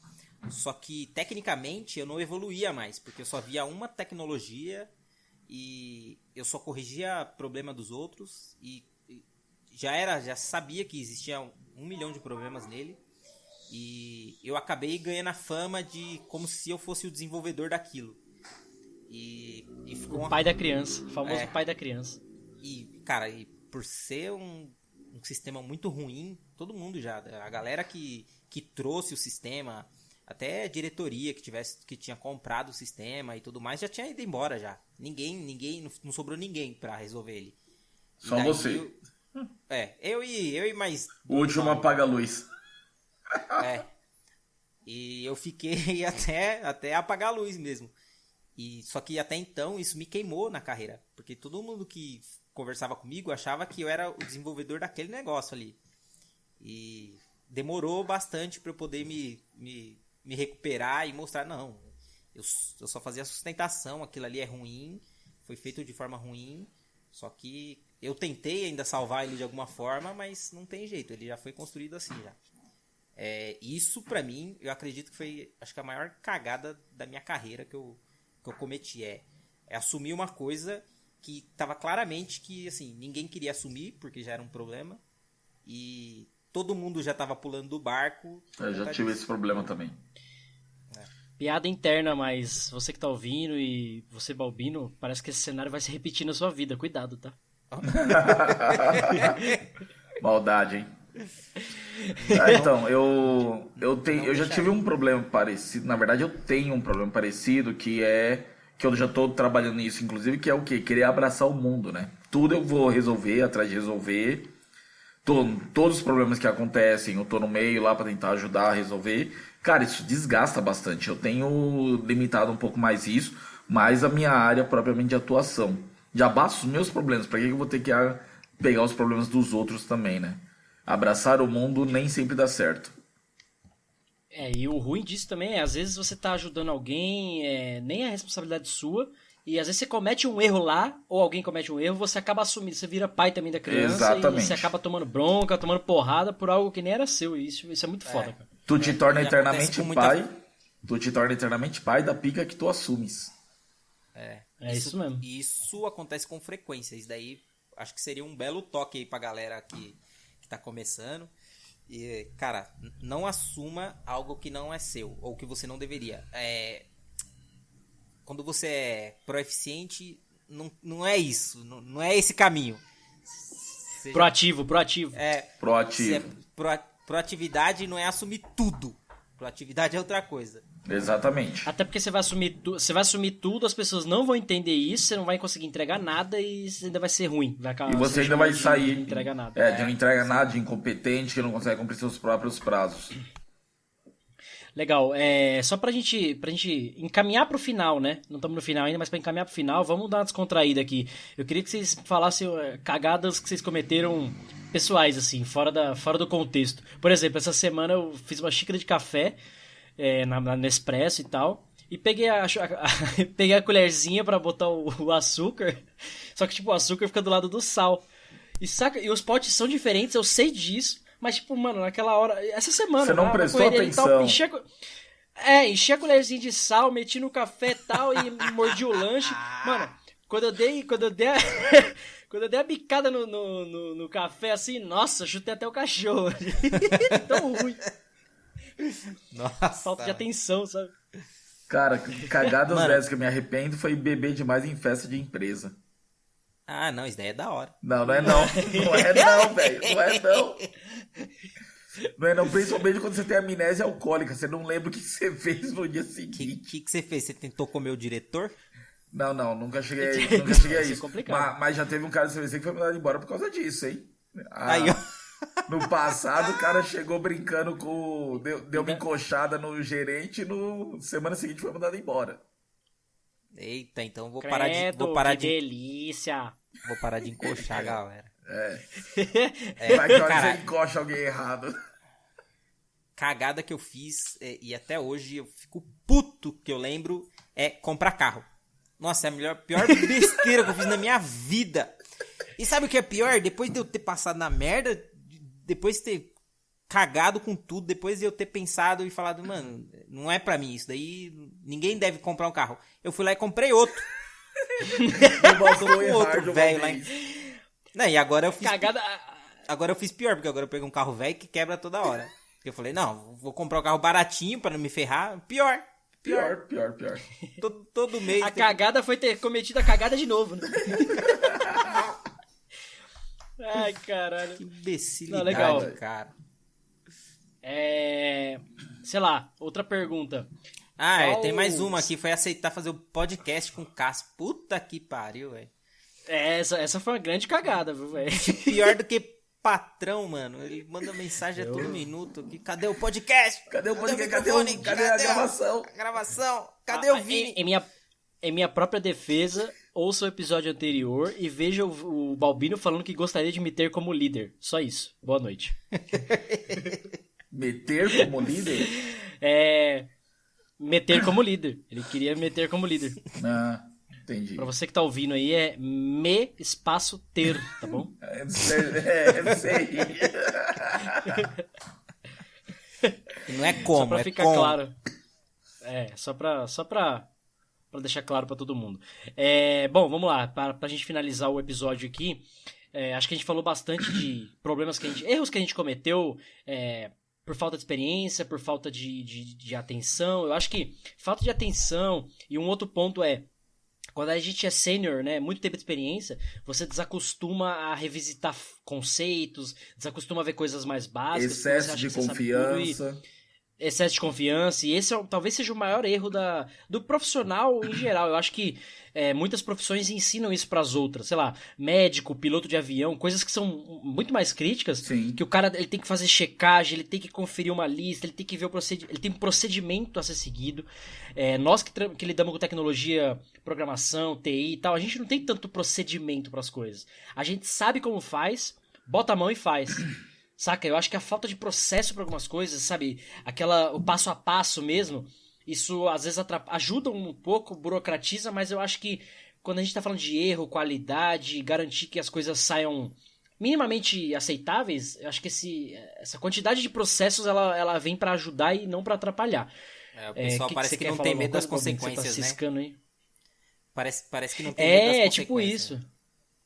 Só que, tecnicamente, eu não evoluía mais, porque eu só via uma tecnologia e eu só corrigia problema dos outros e já sabia que existia 1 milhão de problemas nele. E eu acabei ganhando a fama de como se eu fosse o desenvolvedor daquilo. E ficou o pai da criança, o famoso pai da criança. E, cara, por ser um sistema muito ruim, todo mundo já, a galera que trouxe o sistema, até a diretoria que tinha comprado o sistema e tudo mais, já tinha ido embora já. Ninguém, não sobrou ninguém pra resolver ele. Só você. Eu e mais... O último apaga a luz. E eu fiquei até apagar a luz mesmo. Só que até então isso me queimou na carreira. Porque todo mundo que conversava comigo achava que eu era o desenvolvedor daquele negócio ali. E demorou bastante para eu poder me recuperar e mostrar, não, eu só fazia sustentação, aquilo ali é ruim, foi feito de forma ruim, só que eu tentei ainda salvar ele de alguma forma, mas não tem jeito, ele já foi construído assim já. Isso pra mim, eu acredito que foi, acho que a maior cagada da minha carreira que eu cometi, é assumir uma coisa que tava claramente que, assim, ninguém queria assumir, porque já era um problema, e todo mundo já tava pulando do barco. Eu já tive esse problema também. Piada interna, mas você que tá ouvindo e você, Balbino, parece que esse cenário vai se repetir na sua vida. Cuidado, tá? Maldade, hein? Então, eu já tive um problema parecido. Na verdade, eu tenho um problema parecido, que eu já tô trabalhando nisso, inclusive, que é o quê? Querer abraçar o mundo, né? Tudo eu vou resolver, atrás de resolver. Todos os problemas que acontecem, eu tô no meio lá pra tentar ajudar a resolver. Cara, isso desgasta bastante. Eu tenho limitado um pouco mais isso, mas a minha área propriamente de atuação. Já basta os meus problemas, pra que eu vou ter que pegar os problemas dos outros também, né? Abraçar o mundo nem sempre dá certo. E o ruim disso também às vezes você tá ajudando alguém, nem é responsabilidade sua, e às vezes você comete um erro lá, ou alguém comete um erro, você acaba assumindo, você vira pai também da criança. Exatamente. E você acaba tomando bronca, tomando porrada por algo que nem era seu, e isso é muito foda, cara. Tu te torna eternamente pai, tu te torna eternamente pai da pica que tu assumes. Isso mesmo. E isso acontece com frequência, isso daí acho que seria um belo toque aí pra galera que tá começando. E, cara, não assuma algo que não é seu, ou que você não deveria. Quando você é proeficiente, não é isso, não é esse caminho. Proativo. Proativo. Proatividade não é assumir tudo. Proatividade é outra coisa. Exatamente. Até porque você vai assumir tudo, as pessoas não vão entender isso, você não vai conseguir entregar nada e ainda vai ser ruim. E você ainda vai sair. Não entrega nada. De não entrega nada, de incompetente, que não consegue cumprir seus próprios prazos. Legal, só pra gente encaminhar pro final, né? Não estamos no final ainda, mas pra encaminhar pro final, vamos dar uma descontraída aqui. Eu queria que vocês falassem cagadas que vocês cometeram pessoais, assim, fora do contexto. Por exemplo, essa semana eu fiz uma xícara de café na Nespresso e tal, e peguei a colherzinha pra botar o açúcar, só que tipo, o açúcar fica do lado do sal. E os potes são diferentes, eu sei disso. Mas, tipo, mano, naquela hora... Essa semana... Você não prestou atenção. Tal, enchi a colherzinha de sal, meti no café e tal, e mordi o lanche. Mano, quando eu dei a bicada no café, assim, nossa, chutei até o cachorro. Tão ruim. Nossa. Falta de atenção, sabe? Cara, cagadas dessas que eu me arrependo foi beber demais em festa de empresa. Ah, não, isso daí é da hora. Não é não. Não é não, velho. Não é não. Não é não, principalmente quando você tem amnésia alcoólica. Você não lembra o que você fez no dia seguinte. O que você fez? Você tentou comer o diretor? Não, nunca cheguei a isso. Mas já teve um cara do CVC que foi mandado embora por causa disso, hein? Aí, ó. No passado, o cara chegou brincando deu uma encoxada no gerente e semana seguinte foi mandado embora. Eita, então vou Credo, parar que delícia. Vou parar de encoxar a galera. Vai que hora você encoxa alguém errado. cagada que eu fiz, e até hoje eu fico puto que eu lembro, é comprar carro. Nossa, é a pior besteira que eu fiz na minha vida. E sabe o que é pior? Depois de eu ter passado na merda, depois de ter cagado com tudo, depois de eu ter pensado e falado, mano, não é pra mim isso daí, ninguém deve comprar um carro. Eu fui lá e comprei outro. Outro velho lá. Não, e agora eu fiz... Cagada... Agora eu fiz pior, porque agora eu pego um carro velho que quebra toda hora. Eu falei, não, vou comprar um carro baratinho pra não me ferrar. Pior. Todo mês... A cagada foi ter cometido a cagada de novo, né? Ai, caralho. Que imbecilidade, não, legal. cara. Sei lá, outra pergunta. Tem mais uma aqui. Foi aceitar fazer o podcast com o Cássio. Puta que pariu, velho. Essa foi uma grande cagada, viu, velho? Pior do que patrão, mano. Ele manda mensagem a todo minuto. Cadê o podcast? Cadê o podcast? Cadê a gravação? Cadê o Vini? Em minha própria defesa, ouça o episódio anterior e veja o Balbino falando que gostaria de me ter como líder. Só isso. Boa noite. Meter como líder? Meter como líder. Ele queria meter como líder. Ah, entendi. Pra você que tá ouvindo aí, é me espaço ter, tá bom? Eu sei. Não é como, só pra ficar como. Claro. Só pra deixar claro pra todo mundo. Bom, vamos lá. Pra gente finalizar o episódio aqui, acho que a gente falou bastante de erros que a gente cometeu, por falta de experiência, por falta de atenção. Eu acho que falta de atenção, e um outro ponto quando a gente é sênior, né, muito tempo de experiência, você desacostuma a revisitar conceitos, desacostuma a ver coisas mais básicas. Excesso de confiança. Excesso de confiança, e esse talvez seja o maior erro do profissional em geral. Eu acho que muitas profissões ensinam isso para as outras, sei lá, médico, piloto de avião, coisas que são muito mais críticas. Sim. Que o cara ele tem que fazer checagem, ele tem que conferir uma lista, ele tem que ver ele tem um procedimento a ser seguido. Nós que lidamos com tecnologia, programação, TI e tal, a gente não tem tanto procedimento para as coisas. A gente sabe como faz, bota a mão e faz. Saca? Eu acho que a falta de processo para algumas coisas, sabe? O passo a passo mesmo, isso às vezes ajuda um pouco, burocratiza, mas eu acho que quando a gente tá falando de erro, qualidade, garantir que as coisas saiam minimamente aceitáveis, eu acho que essa quantidade de processos ela vem para ajudar e não para atrapalhar. O pessoal parece que não tem medo das consequências, né? Aí? Parece que não tem medo das consequências. Tipo isso.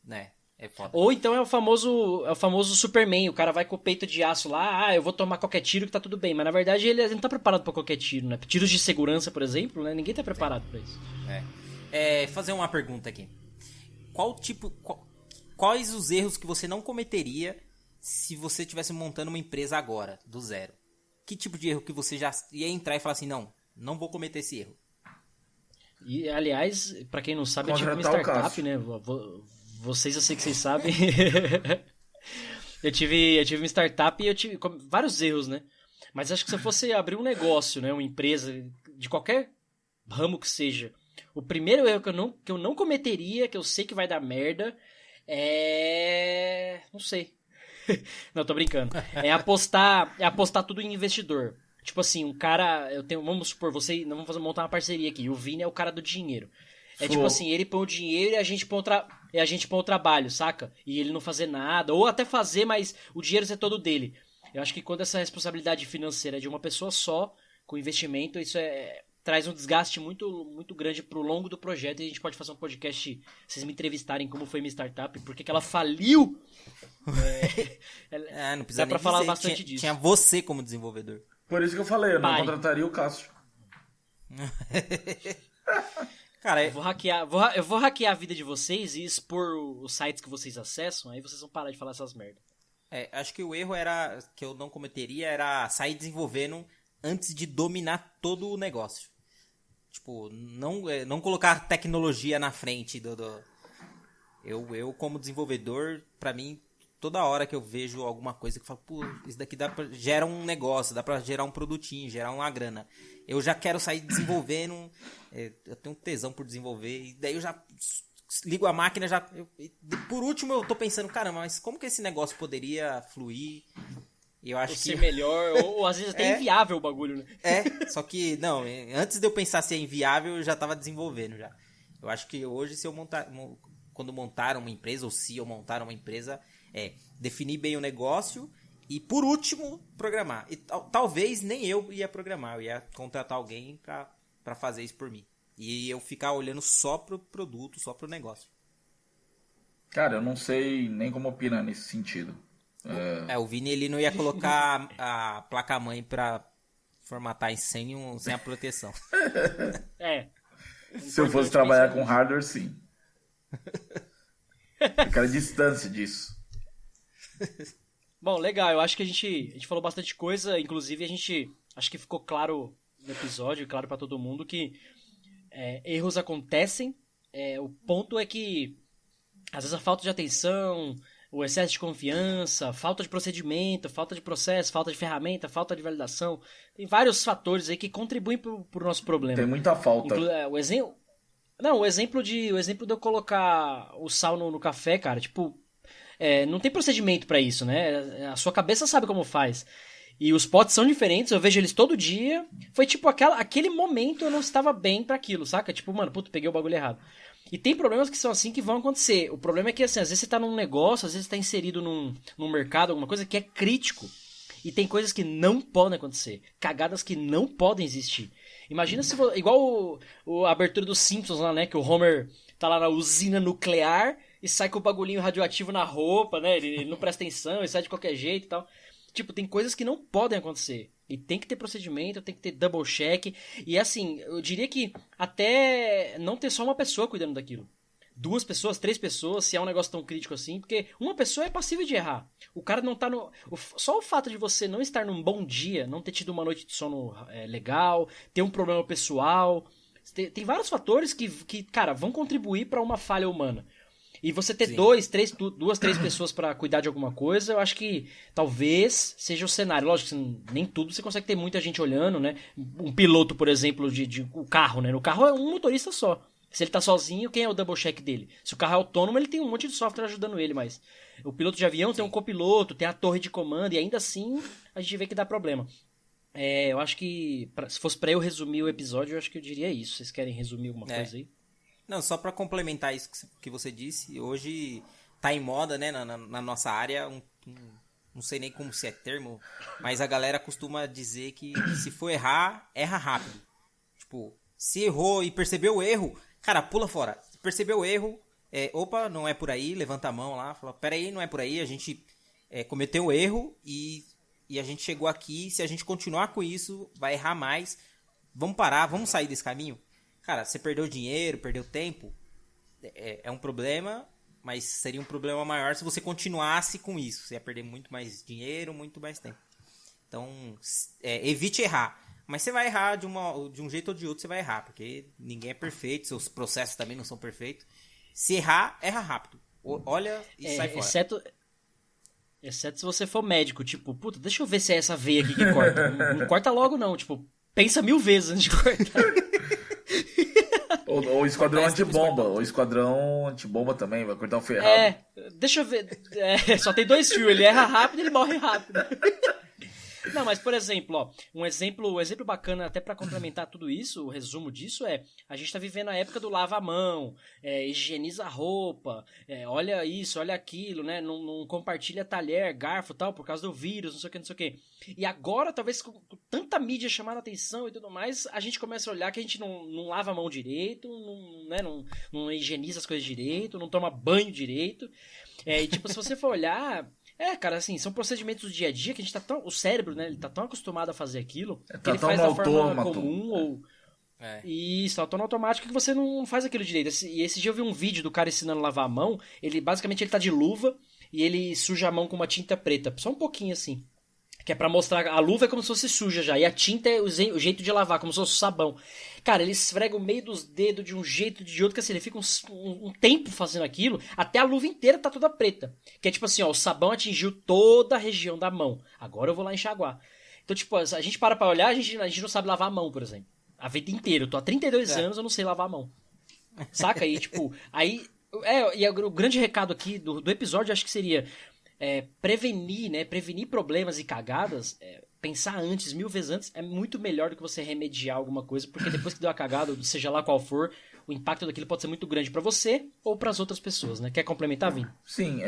Né? É foda. Ou então é o famoso Superman, o cara vai com o peito de aço lá, eu vou tomar qualquer tiro que tá tudo bem, mas na verdade ele não tá preparado pra qualquer tiro, né? Tiros de segurança, por exemplo, né? Ninguém tá preparado pra isso. Fazer uma pergunta aqui. Quais os erros que você não cometeria se você estivesse montando uma empresa agora, do zero? Que tipo de erro que você já ia entrar e falar assim, não vou cometer esse erro? E, aliás, pra quem não sabe, eu tive uma startup, né? Eu sei que vocês sabem. eu tive uma startup e eu tive vários erros, né? Mas acho que se eu fosse abrir um negócio, né? Uma empresa, de qualquer ramo que seja, o primeiro erro que eu não cometeria, que eu sei que vai dar merda, não sei. Não, tô brincando. É apostar tudo em investidor. Tipo assim, um cara... vamos supor, vamos montar uma parceria aqui. O Vini é o cara do dinheiro. Tipo assim, ele põe o dinheiro e a gente põe o trabalho, saca? E ele não fazer nada, ou até fazer, mas o dinheiro é todo dele. Eu acho que quando essa responsabilidade financeira é de uma pessoa só, com investimento, isso traz um desgaste muito, muito grande pro longo do projeto, e a gente pode fazer um podcast, vocês me entrevistarem como foi minha startup, porque que ela faliu. Não precisa dá pra falar bastante disso. Tinha você como desenvolvedor. Por isso que eu falei, eu não contrataria o Cássio. Cara, eu vou hackear a vida de vocês e expor os sites que vocês acessam, aí vocês vão parar de falar essas merdas. Acho que o erro que eu não cometeria era sair desenvolvendo antes de dominar todo o negócio. Tipo, não colocar tecnologia na frente Eu como desenvolvedor, pra mim, toda hora que eu vejo alguma coisa que eu falo, pô, isso daqui gera um negócio, dá pra gerar um produtinho, gerar uma grana. Eu já quero sair desenvolvendo, eu tenho tesão por desenvolver, e daí eu já ligo a máquina, por último eu tô pensando, caramba, mas como que esse negócio poderia fluir? Eu acho ou ser que... melhor, ou às vezes até inviável o bagulho, né? Só que, não, antes de eu pensar se é inviável, eu já tava desenvolvendo já. Eu acho que hoje, se eu quando montar uma empresa, ou se eu montar uma empresa, definir bem o negócio e, por último, programar. E talvez nem eu ia programar, eu ia contratar alguém pra fazer isso por mim. E eu ficar olhando só pro produto, só pro negócio. Cara, eu não sei nem como opinar nesse sentido. O Vini, ele não ia colocar a placa-mãe pra formatar sem a proteção. Se eu fosse trabalhar com hardware, sim. Eu quero distância disso. Bom, legal. Eu acho que a gente falou bastante coisa. Inclusive, acho que ficou claro no episódio, claro pra todo mundo, que erros acontecem. O ponto é que, às vezes, a falta de atenção, o excesso de confiança, falta de procedimento, falta de processo, falta de ferramenta, falta de validação. Tem vários fatores aí que contribuem pro nosso problema. Tem muita falta. O exemplo de eu colocar o sal no café, cara, tipo, não tem procedimento pra isso, né? A sua cabeça sabe como faz. E os potes são diferentes, eu vejo eles todo dia. Foi tipo, aquele momento eu não estava bem pra aquilo, saca? Tipo, mano, puta, peguei o bagulho errado. E tem problemas que são assim que vão acontecer. O problema é que, assim, às vezes você tá num negócio, às vezes você tá inserido num mercado, alguma coisa que é crítico. E tem coisas que não podem acontecer. Cagadas que não podem existir. Imagina se... Igual a abertura dos Simpsons lá, né? Que o Homer tá lá na usina nuclear e sai com o bagulhinho radioativo na roupa, né? Ele não presta atenção, ele sai de qualquer jeito e tal. Tipo, tem coisas que não podem acontecer. E tem que ter procedimento, tem que ter double check. E assim, eu diria que até não ter só uma pessoa cuidando daquilo. 2 pessoas, 3 pessoas, se é um negócio tão crítico assim. Porque uma pessoa é passível de errar. O cara não tá no... Só o fato de você não estar num bom dia, não ter tido uma noite de sono legal, ter um problema pessoal... Tem vários fatores que, cara, vão contribuir para uma falha humana. E você ter 2, 3 pessoas pra cuidar de alguma coisa, eu acho que talvez seja o cenário. Lógico que nem tudo você consegue ter muita gente olhando, né? Um piloto, por exemplo, de o carro, né? No carro é um motorista só. Se ele tá sozinho, quem é o double check dele? Se o carro é autônomo, ele tem um monte de software ajudando ele, mas o piloto de avião tem um copiloto, tem a torre de comando, e ainda assim a gente vê que dá problema. Eu acho que, se fosse pra eu resumir o episódio, eu acho que eu diria isso. Vocês querem resumir alguma coisa aí? Não, só pra complementar isso que você disse, hoje tá em moda, né, na nossa área, não sei nem como se é termo, mas a galera costuma dizer que se for errar, erra rápido. Tipo, se errou e percebeu o erro, cara, pula fora. Se percebeu o erro, opa, não é por aí, levanta a mão lá, fala, peraí, não é por aí, a gente cometeu o erro e a gente chegou aqui, se a gente continuar com isso, vai errar mais, vamos parar, vamos sair desse caminho. Cara, você perdeu dinheiro, perdeu tempo, é um problema, mas seria um problema maior se você continuasse com isso. Você ia perder muito mais dinheiro, muito mais tempo. Então, evite errar. Mas você vai errar de um jeito ou de outro, você vai errar, porque ninguém é perfeito, seus processos também não são perfeitos. Se errar, erra rápido. Olha e sai fora. Exceto se você for médico, tipo, puta, deixa eu ver se é essa veia aqui que corta. Não corta logo não, tipo, pensa 1000 vezes antes de cortar. Ou esquadrão antibomba. Ou esquadrão antibomba também, vai cortar o ferro errado. Deixa eu ver. Só tem 2 fios, ele erra rápido e ele morre rápido. Não, mas por exemplo, ó, um exemplo bacana até pra complementar tudo isso, o resumo disso a gente tá vivendo a época do lava a mão, higieniza a roupa, olha isso, olha aquilo, né, não compartilha talher, garfo e tal, por causa do vírus, não sei o que. E agora, talvez com tanta mídia chamando a atenção e tudo mais, a gente começa a olhar que a gente não lava a mão direito, não higieniza as coisas direito, não toma banho direito. E tipo, se você for olhar... cara, assim, são procedimentos do dia a dia que a gente tá tão... O cérebro, né, ele tá tão acostumado a fazer aquilo que ele faz da forma comum ou... Isso, tá tão automático que você não faz aquilo direito. E esse dia eu vi um vídeo do cara ensinando a lavar a mão, basicamente ele tá de luva e ele suja a mão com uma tinta preta, só um pouquinho assim. Que é pra mostrar, a luva é como se fosse suja já, e a tinta é o jeito de lavar, como se fosse sabão. Cara, ele esfrega o meio dos dedos de um jeito de outro, que assim, ele fica um tempo fazendo aquilo, até a luva inteira tá toda preta. Que é tipo assim, ó, o sabão atingiu toda a região da mão. Agora eu vou lá enxaguar. Então, tipo, a gente para pra olhar, a gente não sabe lavar a mão, por exemplo. A vida inteira, eu tô há 32 anos, eu não sei lavar a mão. Saca? E tipo, aí... e o grande recado aqui do episódio, acho que seria... prevenir, né? Prevenir problemas e cagadas, pensar antes, 1000 vezes antes, é muito melhor do que você remediar alguma coisa, porque depois que deu a cagada, seja lá qual for, o impacto daquilo pode ser muito grande pra você ou pras outras pessoas, né? Quer complementar, Vini? Sim,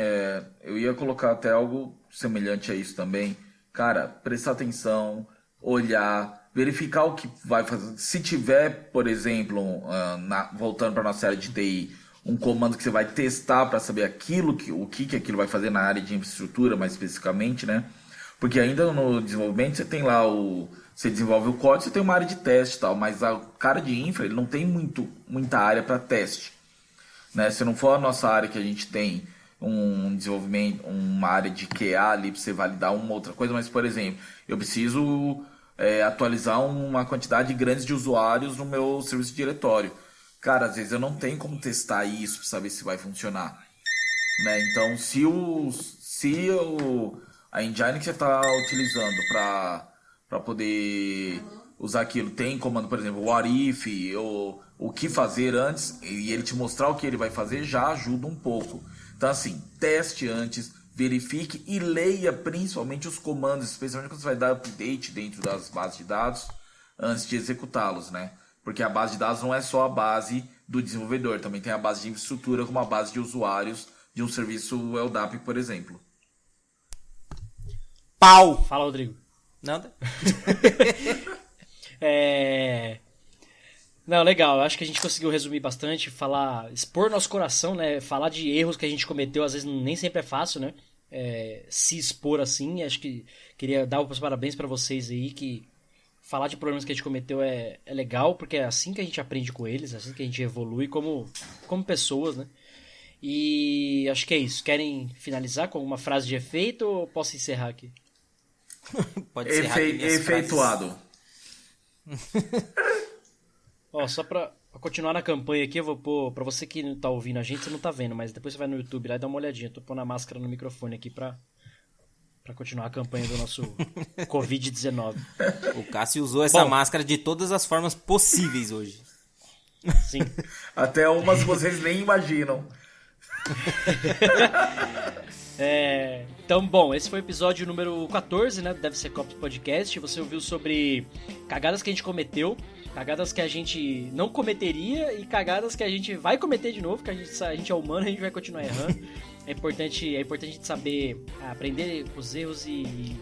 eu ia colocar até algo semelhante a isso também. Cara, prestar atenção, olhar, verificar o que vai fazer. Se tiver, por exemplo, voltando para nossa área de TI, um comando que você vai testar para saber o que aquilo vai fazer na área de infraestrutura, mais especificamente, né? Porque ainda no desenvolvimento você tem lá você desenvolve o código, você tem uma área de teste e tal, mas o cara de infra, ele não tem muita área para teste, né? Se não for a nossa área que a gente tem um desenvolvimento, uma área de QA ali para você validar uma outra coisa, mas, por exemplo, eu preciso atualizar uma quantidade grande de usuários no meu serviço de diretório. Cara, às vezes eu não tenho como testar isso para saber se vai funcionar, né? Então, se a engine que você está utilizando para poder usar aquilo tem comando, por exemplo, what if, ou o que fazer antes, e ele te mostrar o que ele vai fazer, já ajuda um pouco. Então, assim, teste antes, verifique e leia principalmente os comandos, especialmente quando você vai dar update dentro das bases de dados, antes de executá-los, né? Porque a base de dados não é só a base do desenvolvedor, também tem a base de infraestrutura como a base de usuários de um serviço LDAP, por exemplo. Pau! Fala, Rodrigo. Nada? Não, legal. Acho que a gente conseguiu resumir bastante, expor nosso coração, né? Falar de erros que a gente cometeu, às vezes nem sempre é fácil, né? Se expor assim. Acho que queria dar os parabéns pra vocês aí, que falar de problemas que a gente cometeu é legal, porque é assim que a gente aprende com eles, é assim que a gente evolui como pessoas, né? E acho que é isso. Querem finalizar com alguma frase de efeito ou posso encerrar aqui? Pode encerrar aqui efeituado. Ó, só pra continuar na campanha aqui, eu vou pôr, pra você que não tá ouvindo a gente, você não tá vendo, mas depois você vai no YouTube lá e dá uma olhadinha. Eu tô pondo a máscara no microfone aqui pra continuar a campanha do nosso Covid-19. O Cássio usou essa máscara de todas as formas possíveis hoje. Sim. Até umas vocês nem imaginam. Então, bom, esse foi o episódio número 14, né, do Deve Ser Cops Podcast. Você ouviu sobre cagadas que a gente cometeu, cagadas que a gente não cometeria e cagadas que a gente vai cometer de novo, que a gente é humano, a gente vai continuar errando. É importante a gente saber aprender com os erros e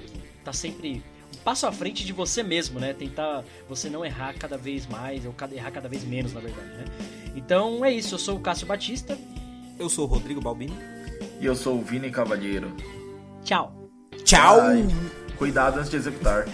tá sempre um passo à frente de você mesmo, né? Tentar você não errar cada vez mais, ou errar cada vez menos, na verdade, né? Então é isso, eu sou o Cássio Batista. Eu sou o Rodrigo Balbini. E eu sou o Vini Cavalheiro. Tchau. Tchau! Cuidado antes de executar.